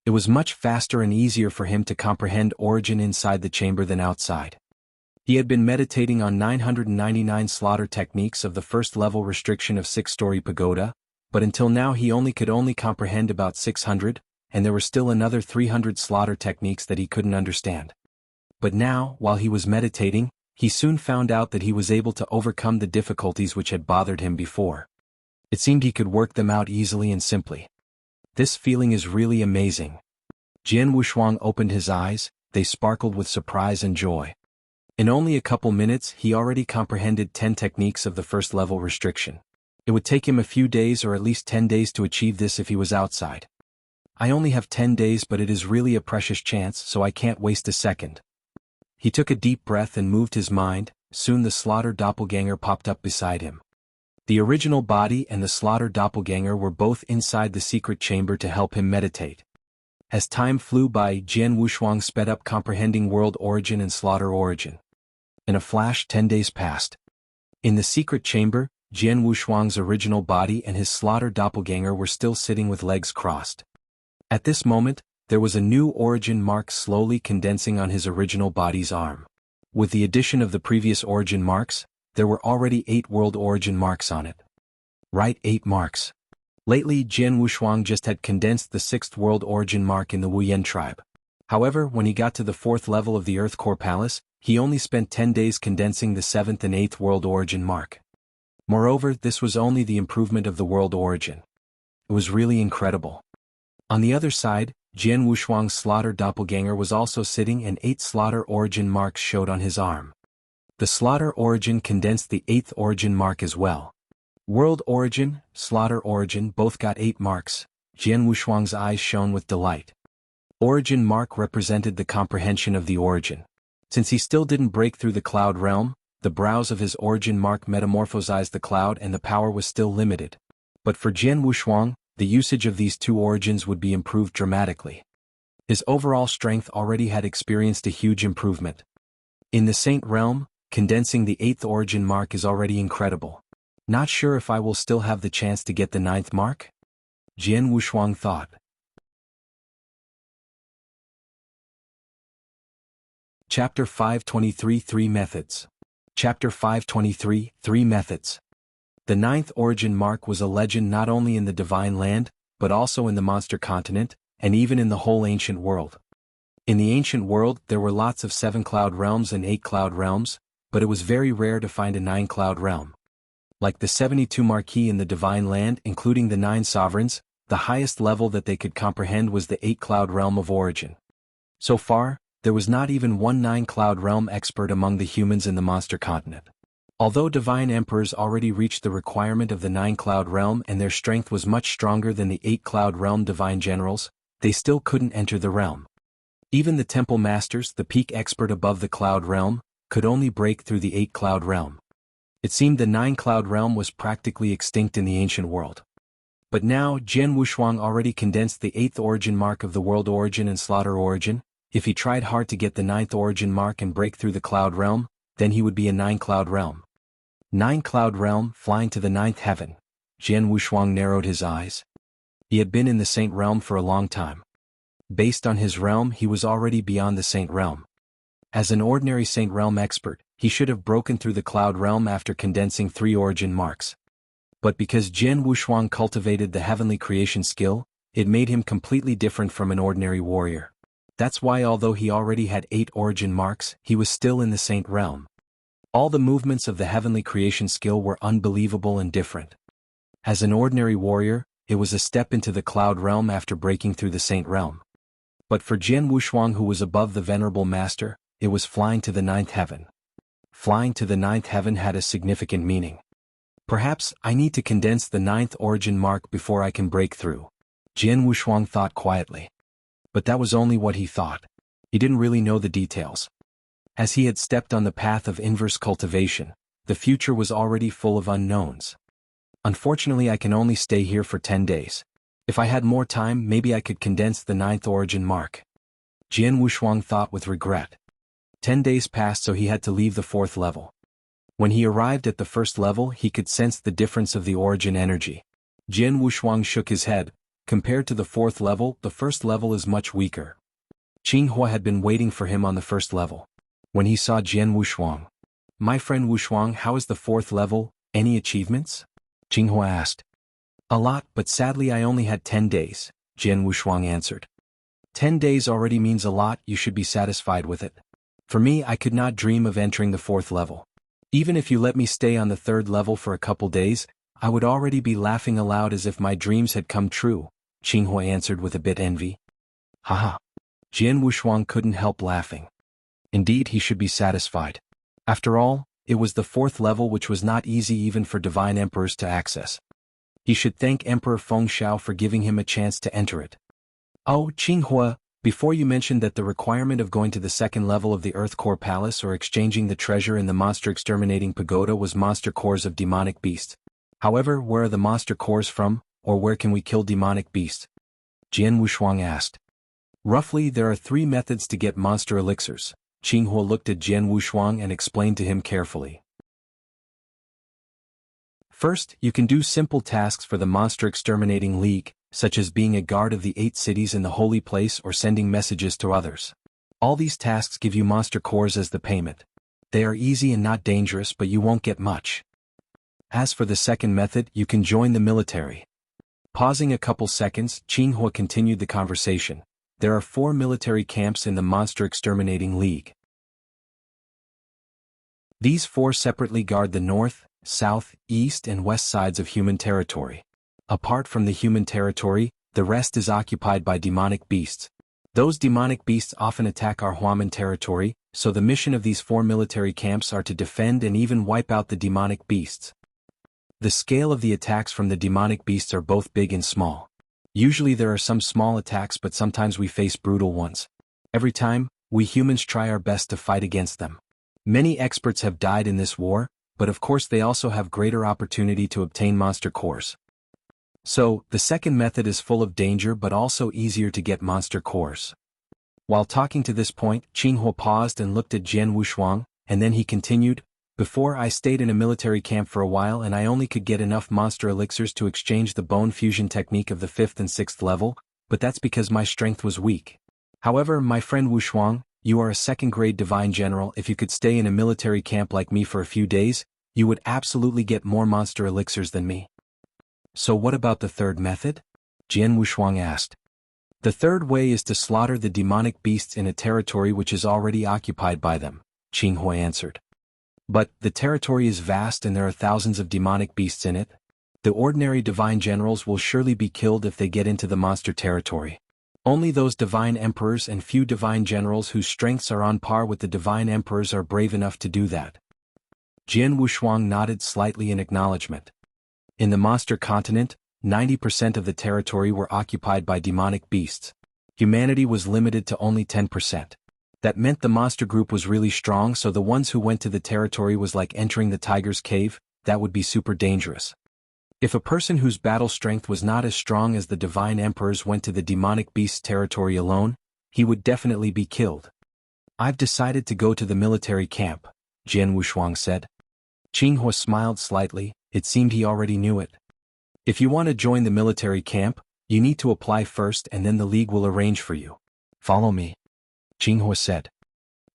It was much faster and easier for him to comprehend origin inside the chamber than outside. He had been meditating on 999 slaughter techniques of the 1st level restriction of 6-story pagoda, but until now he could only comprehend about 600, and there were still another 300 slaughter techniques that he couldn't understand. But now, while he was meditating, he soon found out that he was able to overcome the difficulties which had bothered him before. It seemed he could work them out easily and simply. This feeling is really amazing. Jian Wushuang opened his eyes, they sparkled with surprise and joy. In only a couple minutes he already comprehended 10 techniques of the 1st level restriction. It would take him a few days or at least 10 days to achieve this if he was outside. I only have 10 days but it is really a precious chance so I can't waste a second. He took a deep breath and moved his mind, soon the slaughter doppelganger popped up beside him. The original body and the slaughter doppelganger were both inside the secret chamber to help him meditate. As time flew by, Jian Wushuang sped up comprehending world origin and slaughter origin. In a flash 10 days passed. In the secret chamber, Jian Wushuang's original body and his slaughter doppelganger were still sitting with legs crossed. At this moment, there was a new origin mark slowly condensing on his original body's arm. With the addition of the previous origin marks, there were already 8 world origin marks on it. Right, 8 marks. Lately Jian Wushuang just had condensed the 6th world origin mark in the Wuyan tribe. However, when he got to the 4th level of the Earth Core Palace, he only spent 10 days condensing the 7th and 8th world origin mark. Moreover, this was only the improvement of the world origin. It was really incredible. On the other side, Jian Wushuang's slaughter doppelganger was also sitting and 8 slaughter origin marks showed on his arm. The slaughter origin condensed the 8th origin mark as well. World origin, slaughter origin both got 8 marks. Jian Wushuang's eyes shone with delight. Origin mark represented the comprehension of the origin. Since he still didn't break through the cloud realm, the brows of his origin mark metamorphosized the cloud and the power was still limited. But for Jian Wushuang, the usage of these 2 origins would be improved dramatically. His overall strength already had experienced a huge improvement. In the Saint realm, condensing the 8th origin mark is already incredible. Not sure if I will still have the chance to get the 9th mark? Jian Wushuang thought. Chapter 523 3 Methods. Chapter 523 3 Methods. The 9th origin mark was a legend not only in the Divine Land, but also in the Monster Continent, and even in the whole ancient world. In the ancient world there were lots of 7 cloud realms and 8 cloud realms, but it was very rare to find a 9 cloud realm. Like the 72 Marquis in the Divine Land including the 9 sovereigns, the highest level that they could comprehend was the 8 cloud realm of origin. So far, there was not even one 9 cloud realm expert among the humans in the Monster Continent. Although divine emperors already reached the requirement of the 9 cloud realm and their strength was much stronger than the 8 cloud realm divine generals, they still couldn't enter the realm. Even the temple masters, the peak expert above the cloud realm, could only break through the 8 cloud realm. It seemed the Nine-Cloud Realm was practically extinct in the ancient world. But now, Jian Wushuang already condensed the 8th origin mark of the world origin and slaughter origin. If he tried hard to get the 9th origin mark and break through the Cloud Realm, then he would be a 9-Cloud Realm. 9-Cloud Realm, flying to the 9th heaven. Jian Wushuang narrowed his eyes. He had been in the Saint Realm for a long time. Based on his realm, he was already beyond the Saint Realm. As an ordinary Saint Realm expert, he should have broken through the Cloud Realm after condensing 3 origin marks. But because Jian Wushuang cultivated the heavenly creation skill, it made him completely different from an ordinary warrior. That's why although he already had 8 origin marks, he was still in the Saint Realm. All the movements of the heavenly creation skill were unbelievable and different. As an ordinary warrior, it was a step into the Cloud Realm after breaking through the Saint Realm. But for Jian Wushuang, who was above the Venerable Master, it was flying to the 9th heaven. Flying to the 9th heaven had a significant meaning. Perhaps I need to condense the 9th origin mark before I can break through. Jian Wushuang thought quietly. But that was only what he thought. He didn't really know the details. As he had stepped on the path of inverse cultivation, the future was already full of unknowns. Unfortunately, I can only stay here for 10 days. If I had more time, maybe I could condense the 9th origin mark. Jian Wushuang thought with regret. 10 days passed, so he had to leave the 4th level. When he arrived at the 1st level, he could sense the difference of the origin energy. Jian Wushuang shook his head. Compared to the 4th level, the 1st level is much weaker. Qing Huo had been waiting for him on the 1st level. When he saw Jian Wushuang, "My friend Wushuang, how is the 4th level? Any achievements?" Qing Huo asked. "A lot, but sadly I only had 10 days, Jian Wushuang answered. 10 days already means a lot, you should be satisfied with it. For me, I could not dream of entering the 4th level. Even if you let me stay on the 3rd level for a couple days, I would already be laughing aloud as if my dreams had come true," Qing Huo answered with a bit envy. Haha. Jian Wushuang couldn't help laughing. Indeed, he should be satisfied. After all, it was the 4th level, which was not easy even for divine emperors to access. He should thank Emperor Fengxiao for giving him a chance to enter it. "Oh, Qing Huo, before you mentioned that the requirement of going to the 2nd level of the Earth Core Palace or exchanging the treasure in the Monster Exterminating Pagoda was monster cores of demonic beasts. However, where are the monster cores from, or where can we kill demonic beasts?" Jian Wushuang asked. Roughly, there are 3 methods to get monster elixirs. Qing Huo looked at Jian Wushuang and explained to him carefully. First, you can do simple tasks for the Monster Exterminating League, such as being a guard of the 8 cities in the holy place or sending messages to others. All these tasks give you monster cores as the payment. They are easy and not dangerous, but you won't get much. As for the second method, you can join the military. Pausing a couple seconds, Qing Huo continued the conversation. There are 4 military camps in the Monster Exterminating League. These 4 separately guard the north, south, east and west sides of human territory. Apart from the human territory, the rest is occupied by demonic beasts. Those demonic beasts often attack our human territory, so the mission of these 4 military camps are to defend and even wipe out the demonic beasts. The scale of the attacks from the demonic beasts are both big and small. Usually there are some small attacks, but sometimes we face brutal ones. Every time, we humans try our best to fight against them. Many experts have died in this war, but of course they also have greater opportunity to obtain monster cores. So, the second method is full of danger but also easier to get monster cores. While talking to this point, Qing Huo paused and looked at Jian Wushuang, and then he continued, "Before I stayed in a military camp for a while and I only could get enough monster elixirs to exchange the bone fusion technique of the 5th and 6th level, but that's because my strength was weak. However, my friend Wushuang, you are a 2nd-grade divine general. If you could stay in a military camp like me for a few days, you would absolutely get more monster elixirs than me." "So what about the 3rd method?" Jian Wushuang asked. "The 3rd way is to slaughter the demonic beasts in a territory which is already occupied by them," Qing Huo answered. "But, the territory is vast and there are thousands of demonic beasts in it. The ordinary divine generals will surely be killed if they get into the monster territory. Only those divine emperors and few divine generals whose strengths are on par with the divine emperors are brave enough to do that." Jian Wushuang nodded slightly in acknowledgement. In the monster continent, 90% of the territory were occupied by demonic beasts. Humanity was limited to only 10%. That meant the monster group was really strong, so the ones who went to the territory was like entering the tiger's cave. That would be super dangerous. If a person whose battle strength was not as strong as the divine emperors went to the demonic beast's territory alone, he would definitely be killed. I've decided to go to the military camp, Jian Wushuang said. Qing Huo smiled slightly. It seemed he already knew it. If you want to join the military camp, you need to apply first and then the league will arrange for you. Follow me, Qing Huo said.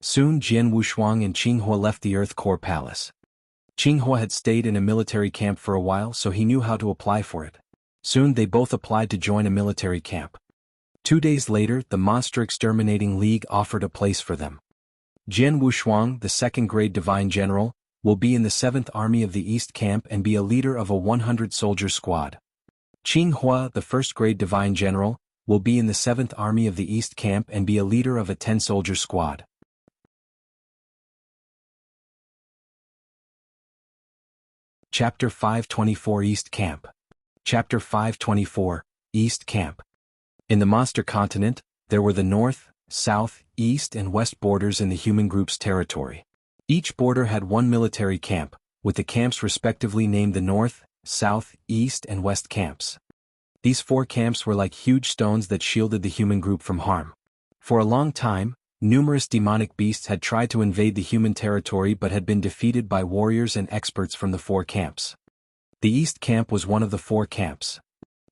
Soon Jian Wushuang and Qing Huo left the Earth Core Palace. Qing Huo had stayed in a military camp for a while, so he knew how to apply for it. Soon they both applied to join a military camp. 2 days later, the Monster Exterminating League offered a place for them. Jian Wushuang, the second-grade Divine General, will be in the 7th Army of the East Camp and be a leader of a 100-soldier squad. Qing Huo, the first-grade Divine General, will be in the 7th Army of the East Camp and be a leader of a 10-soldier squad. Chapter 524 East Camp. Chapter 524, East Camp. In the Monster Continent, there were the north, south, east and west borders in the human group's territory. Each border had one military camp, with the camps respectively named the north, south, east and west camps. These 4 camps were like huge stones that shielded the human group from harm. For a long time, numerous demonic beasts had tried to invade the human territory but had been defeated by warriors and experts from the 4 camps. The East Camp was one of the 4 camps.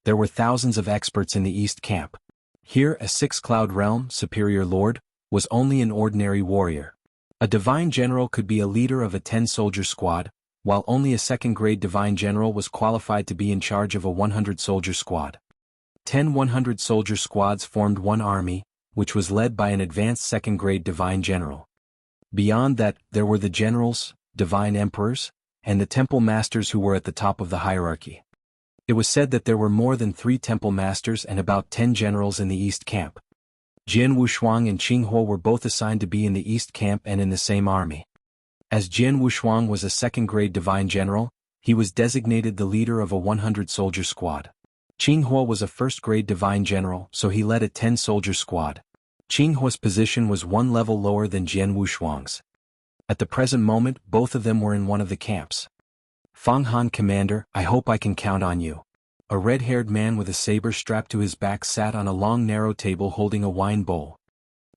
There were thousands of experts in the East Camp. Here a 6-cloud realm, superior lord, was only an ordinary warrior. A divine general could be a leader of a 10-soldier squad, while only a 2nd-grade divine general was qualified to be in charge of a 100-soldier squad. 10 100-soldier squads formed one army, which was led by an advanced 2nd-grade divine general. Beyond that, there were the generals, divine emperors, and the temple masters who were at the top of the hierarchy. It was said that there were more than 3 temple masters and about 10 generals in the East Camp. Jian Wushuang and Qing Huo were both assigned to be in the East Camp and in the same army. As Jian Wushuang was a 2nd-grade divine general, he was designated the leader of a 100-soldier squad. Qing Huo was a 1st-grade divine general, so he led a 10-soldier squad. Qing Huo's position was 1 level lower than Jian Wushuang's. At the present moment, both of them were in one of the camps. Feng Han, Commander, I hope I can count on you. A red-haired man with a saber strapped to his back sat on a long narrow table holding a wine bowl.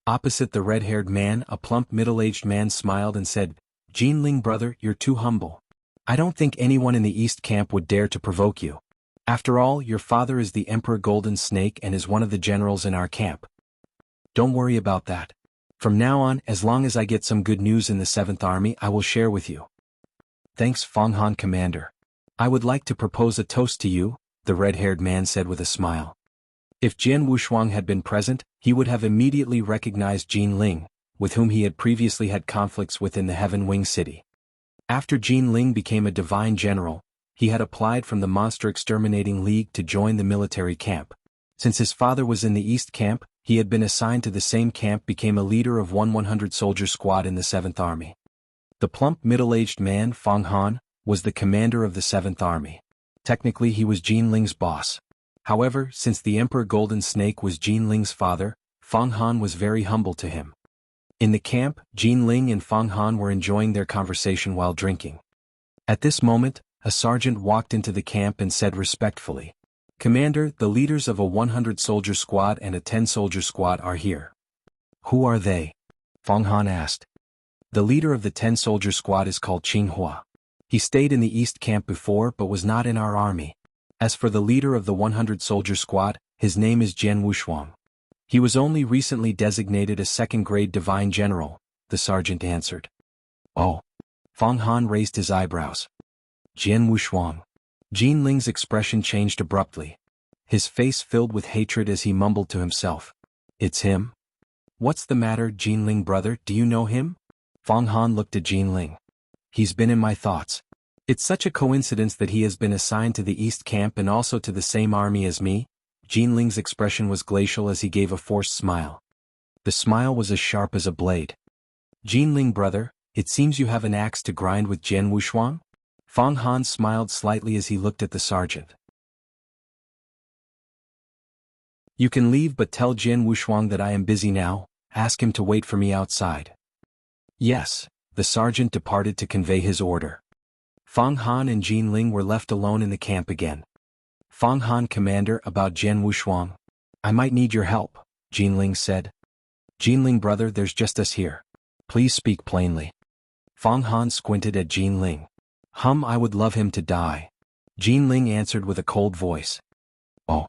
Opposite the red-haired man, a plump middle-aged man smiled and said, Jinling brother, you're too humble. I don't think anyone in the East Camp would dare to provoke you. After all, your father is the Emperor Golden Snake and is one of the generals in our camp. Don't worry about that. From now on, as long as I get some good news in the 7th Army, I will share with you. Thanks, Feng Han, Commander. I would like to propose a toast to you, the red-haired man said with a smile. If Jian Wushuang had been present, he would have immediately recognized Jin Ling, with whom he had previously had conflicts with in the Heaven Wing City. After Jin Ling became a divine general, he had applied from the Monster Exterminating League to join the military camp. Since his father was in the East Camp, he had been assigned to the same camp, became a leader of one 100-soldier squad in the 7th Army. The plump middle-aged man, Feng Han, was the commander of the 7th Army. Technically he was Jin Ling's boss. However, since the Emperor Golden Snake was Jin Ling's father, Feng Han was very humble to him. In the camp, Jin Ling and Feng Han were enjoying their conversation while drinking. At this moment, a sergeant walked into the camp and said respectfully, Commander, the leaders of a 100-soldier squad and a 10-soldier squad are here. Who are they? Feng Han asked. The leader of the 10-soldier squad is called Qing Huo. He stayed in the East Camp before but was not in our army. As for the leader of the 100-soldier squad, his name is Jian Wushuang. He was only recently designated a 2nd-grade divine general, the sergeant answered. Oh. Feng Han raised his eyebrows. Jian Wushuang. Jin Ling's expression changed abruptly. His face filled with hatred as he mumbled to himself. It's him? What's the matter, Jin Ling brother, do you know him? Feng Han looked at Jin Ling. He's been in my thoughts. It's such a coincidence that he has been assigned to the East Camp and also to the same army as me. Jin Ling's expression was glacial as he gave a forced smile. The smile was as sharp as a blade. Jin Ling brother, it seems you have an axe to grind with Jian Wushuang? Feng Han smiled slightly as he looked at the sergeant. You can leave but tell Jian Wushuang that I am busy now, Ask him to wait for me outside." Yes, the sergeant departed to convey his order. Fang Han and Jian were left alone in the camp again. Fang Han, "Commander, about Jian Wushuang. I might need your help," Jian said. "Jian brother, there's just us here. Please speak plainly." Fang Han squinted at Jian. I would love him to die." Jian answered with a cold voice. "Oh."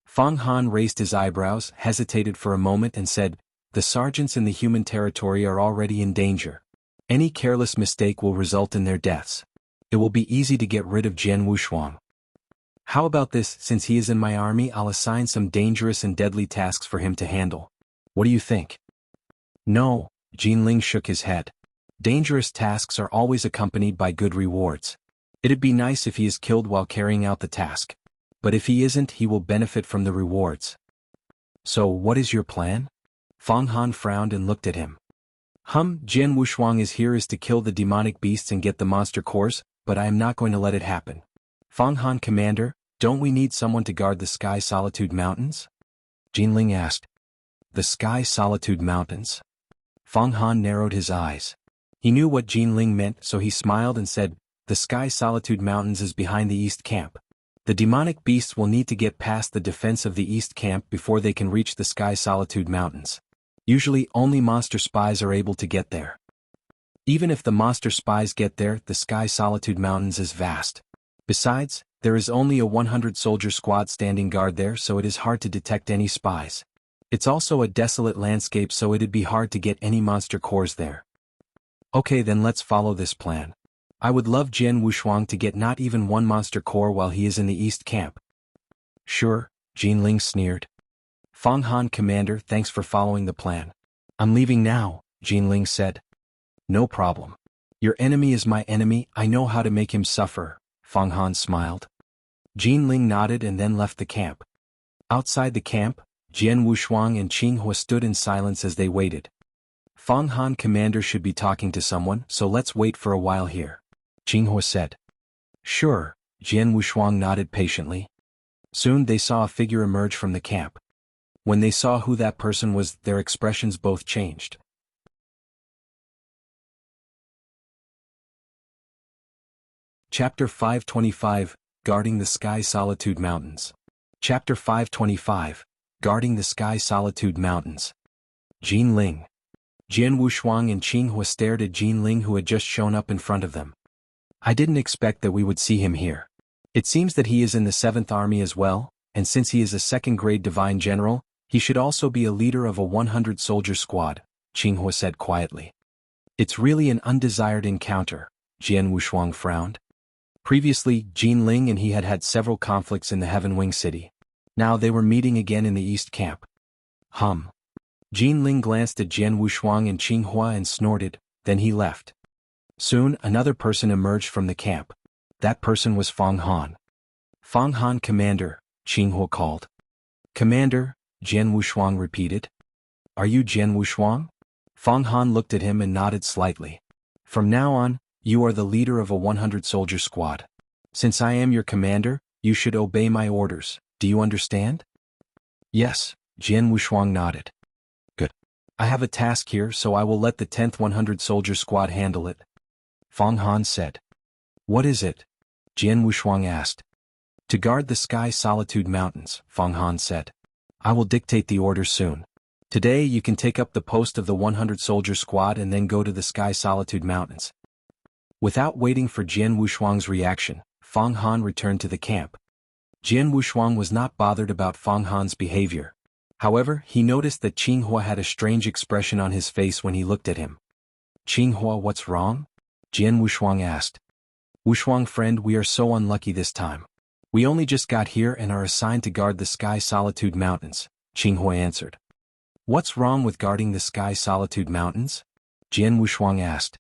Fang Han raised his eyebrows, hesitated for a moment and said, "The sergeants in the human territory are already in danger. Any careless mistake will result in their deaths. It will be easy to get rid of Jian Wushuang. How about this? Since he is in my army, I'll assign some dangerous and deadly tasks for him to handle. What do you think?" "No," Jian shook his head. "Dangerous tasks are always accompanied by good rewards. It'd be nice if he is killed while carrying out the task. But if he isn't, he will benefit from the rewards." "So what is your plan?" Fang Han frowned and looked at him. Jian Wushuang is to kill the demonic beasts and get the monster cores, but I am not going to let it happen." Fang Han, "Commander, don't we need someone to guard the Sky Solitude Mountains?" Jian asked. "The Sky Solitude Mountains?" Fang Han narrowed his eyes. He knew what Jian meant, so he smiled and said, "The Sky Solitude Mountains is behind the East Camp. The demonic beasts will need to get past the defense of the East Camp before they can reach the Sky Solitude Mountains. Usually only monster spies are able to get there. Even if the monster spies get there, the Sky Solitude Mountains is vast. Besides, there is only a 100-soldier squad standing guard there, so it is hard to detect any spies. It's also a desolate landscape, so it'd be hard to get any monster cores there." "Okay, then let's follow this plan. I would love Jian Wushuang to get not even one monster core while he is in the East Camp." "Sure," Jian sneered. Fang Han, "Commander, thanks for following the plan. I'm leaving now," Jian said. "No problem. Your enemy is my enemy, I know how to make him suffer," Fang Han smiled. Jian nodded and then left the camp. Outside the camp, Jian Wushuang and Qing Huo stood in silence as they waited. Fang Han, "Commander should be talking to someone, so let's wait for a while here," Qing Huo said. "Sure," Jian Wushuang nodded patiently. Soon they saw a figure emerge from the camp. When they saw who that person was, their expressions both changed. Chapter 525, Guarding the Sky Solitude Mountains. Chapter 525, Guarding the Sky Solitude Mountains. Jian Wushuang and Qing Huo stared at Jian who had just shown up in front of them. "I didn't expect that we would see him here. It seems that he is in the 7th Army as well, and since he is a 2nd-grade Divine General, he should also be a leader of a 100-soldier squad," Qing Huo said quietly. "It's really an undesired encounter," Jian Wushuang frowned. Previously, Jian and he had had several conflicts in the Heaven Wing City. Now they were meeting again in the East Camp. Jian glanced at Jian Wushuang and Qing Huo and snorted, then he left. Soon, another person emerged from the camp. That person was Fang Han. "Fang Han, "Commander," Qing Huo called. "Commander," Jian Wushuang repeated. "Are you Jian Wushuang?" Fang Han looked at him and nodded slightly. "From now on, you are the leader of a 100-soldier squad. Since I am your commander, you should obey my orders, do you understand?" "Yes," Jian Wushuang nodded. "Good. I have a task here, so I will let the 10th 100-soldier squad handle it," Fang Han said. "What is it?" Jian Wushuang asked. "To guard the Sky Solitude Mountains," Fang Han said. "I will dictate the order soon. Today you can take up the post of the 100-soldier squad and then go to the Sky Solitude Mountains." Without waiting for Jian Wushuang's reaction, Fang Han returned to the camp. Jian Wushuang was not bothered about Fang Han's behavior. However, he noticed that Qing Huo had a strange expression on his face when he looked at him. "Qing Huo, what's wrong?" Jian Wushuang asked. "Wushuang friend, we are so unlucky this time. We only just got here and are assigned to guard the Sky Solitude Mountains," Qing Huo answered. "What's wrong with guarding the Sky Solitude Mountains?" Jian Wushuang asked.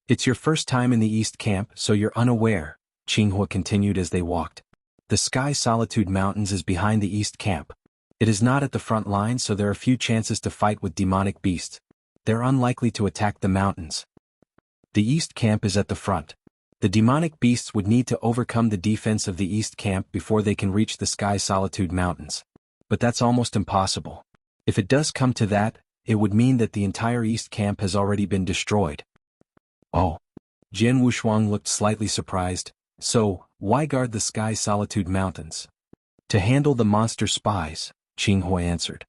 "It's your first time in the East Camp, so you're unaware," Qing Huo continued as they walked. "The Sky Solitude Mountains is behind the East Camp. It is not at the front line, so there are few chances to fight with demonic beasts. They're unlikely to attack the mountains. The East Camp is at the front. The demonic beasts would need to overcome the defense of the East Camp before they can reach the Sky Solitude Mountains. but that's almost impossible. If it does come to that, it would mean that the entire East Camp has already been destroyed. Oh. Jian Wushuang looked slightly surprised. So, why guard the Sky Solitude Mountains? To handle the monster spies, Qing Huo answered.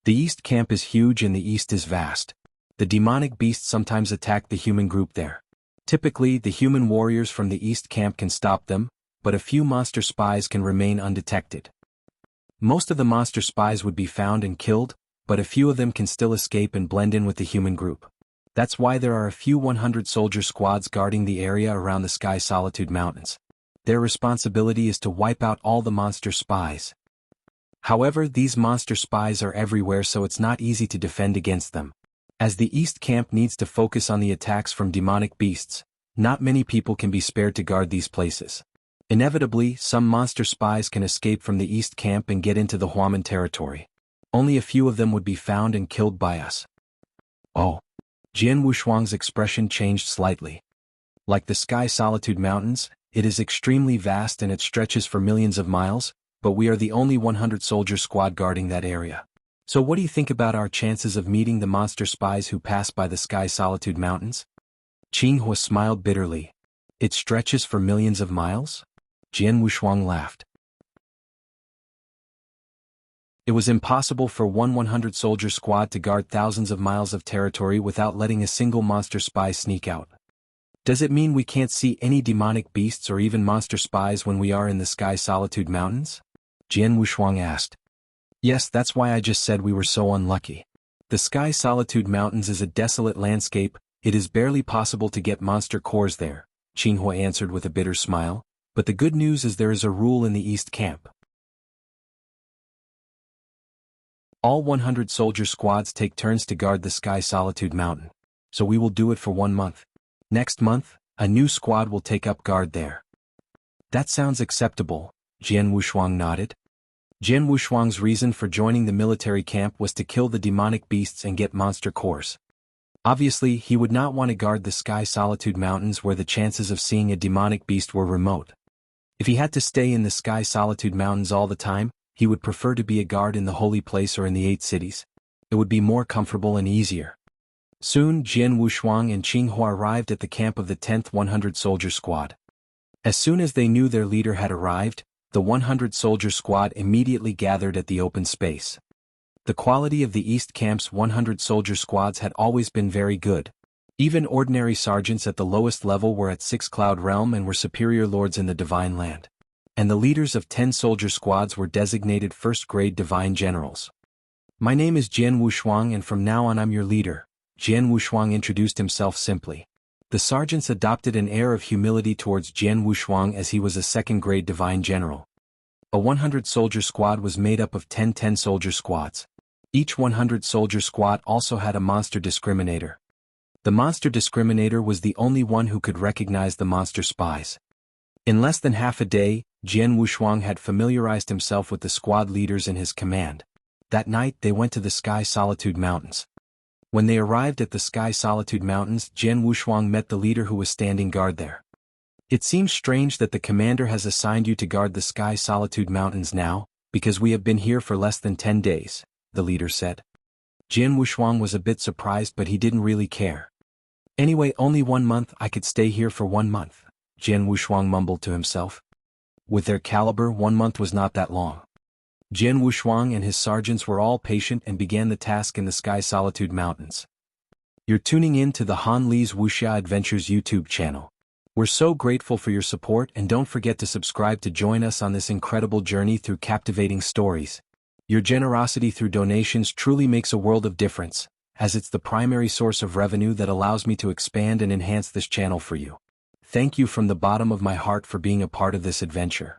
The East Camp is huge and the East is vast. The demonic beasts sometimes attack the human group there. Typically, the human warriors from the East Camp can stop them, but a few monster spies can remain undetected. Most of the monster spies would be found and killed, but a few of them can still escape and blend in with the human group. That's why there are a few 100-soldier squads guarding the area around the Sky Solitude Mountains. Their responsibility is to wipe out all the monster spies. However, these monster spies are everywhere, so it's not easy to defend against them. As the East Camp needs to focus on the attacks from demonic beasts, not many people can be spared to guard these places. Inevitably, some monster spies can escape from the East Camp and get into the Huaman territory. Only a few of them would be found and killed by us. Oh. Jian Wushuang's expression changed slightly. Like the Sky Solitude Mountains, it is extremely vast and it stretches for millions of miles, but we are the only 100-soldier squad guarding that area. So what do you think about our chances of meeting the monster spies who pass by the Sky Solitude Mountains? Qing Huo smiled bitterly. It stretches for millions of miles? Jian Wushuang laughed. It was impossible for one 100-soldier squad to guard thousands of miles of territory without letting a single monster spy sneak out. Does it mean we can't see any demonic beasts or even monster spies when we are in the Sky Solitude Mountains? Jian Wushuang asked. Yes, that's why I just said we were so unlucky. The Sky Solitude Mountains is a desolate landscape, it is barely possible to get monster cores there, Qing Huo answered with a bitter smile, but the good news is there is a rule in the East Camp. All 100-soldier squads take turns to guard the Sky Solitude Mountain, so we will do it for 1 month. Next month, a new squad will take up guard there. That sounds acceptable, Jian Wushuang nodded. Jian Wushuang's reason for joining the military camp was to kill the demonic beasts and get monster cores. Obviously, he would not want to guard the Sky Solitude Mountains where the chances of seeing a demonic beast were remote. If he had to stay in the Sky Solitude Mountains all the time, he would prefer to be a guard in the holy place or in the 8 cities. It would be more comfortable and easier. Soon, Jian Wushuang and Qing Huo arrived at the camp of the 10th 100-soldier squad. As soon as they knew their leader had arrived, the 100-soldier squad immediately gathered at the open space. The quality of the East Camp's 100-soldier squads had always been very good. Even ordinary sergeants at the lowest level were at 6 Cloud Realm and were superior lords in the Divine Land. And the leaders of 10-soldier squads were designated first-grade divine generals. My name is Jian Wushuang and from now on I'm your leader, Jian Wushuang introduced himself simply. The sergeants adopted an air of humility towards Jian Wushuang as he was a second-grade divine general. A 100-soldier squad was made up of 10 10-soldier squads. Each 100-soldier squad also had a monster discriminator. The monster discriminator was the only one who could recognize the monster spies. In less than half a day, Jian Wushuang had familiarized himself with the squad leaders in his command. That night they went to the Sky Solitude Mountains. When they arrived at the Sky Solitude Mountains, Jian Wushuang met the leader who was standing guard there. It seems strange that the commander has assigned you to guard the Sky Solitude Mountains now, because we have been here for less than 10 days, the leader said. Jian Wushuang was a bit surprised but he didn't really care. Anyway, only 1 month, I could stay here for 1 month, Jian Wushuang mumbled to himself. With their caliber, 1 month was not that long. Jian Wushuang and his sergeants were all patient and began the task in the Sky Solitude Mountains. You're tuning in to the Han Li's Wuxia Adventures YouTube channel. We're so grateful for your support and don't forget to subscribe to join us on this incredible journey through captivating stories. Your generosity through donations truly makes a world of difference, as it's the primary source of revenue that allows me to expand and enhance this channel for you. Thank you from the bottom of my heart for being a part of this adventure.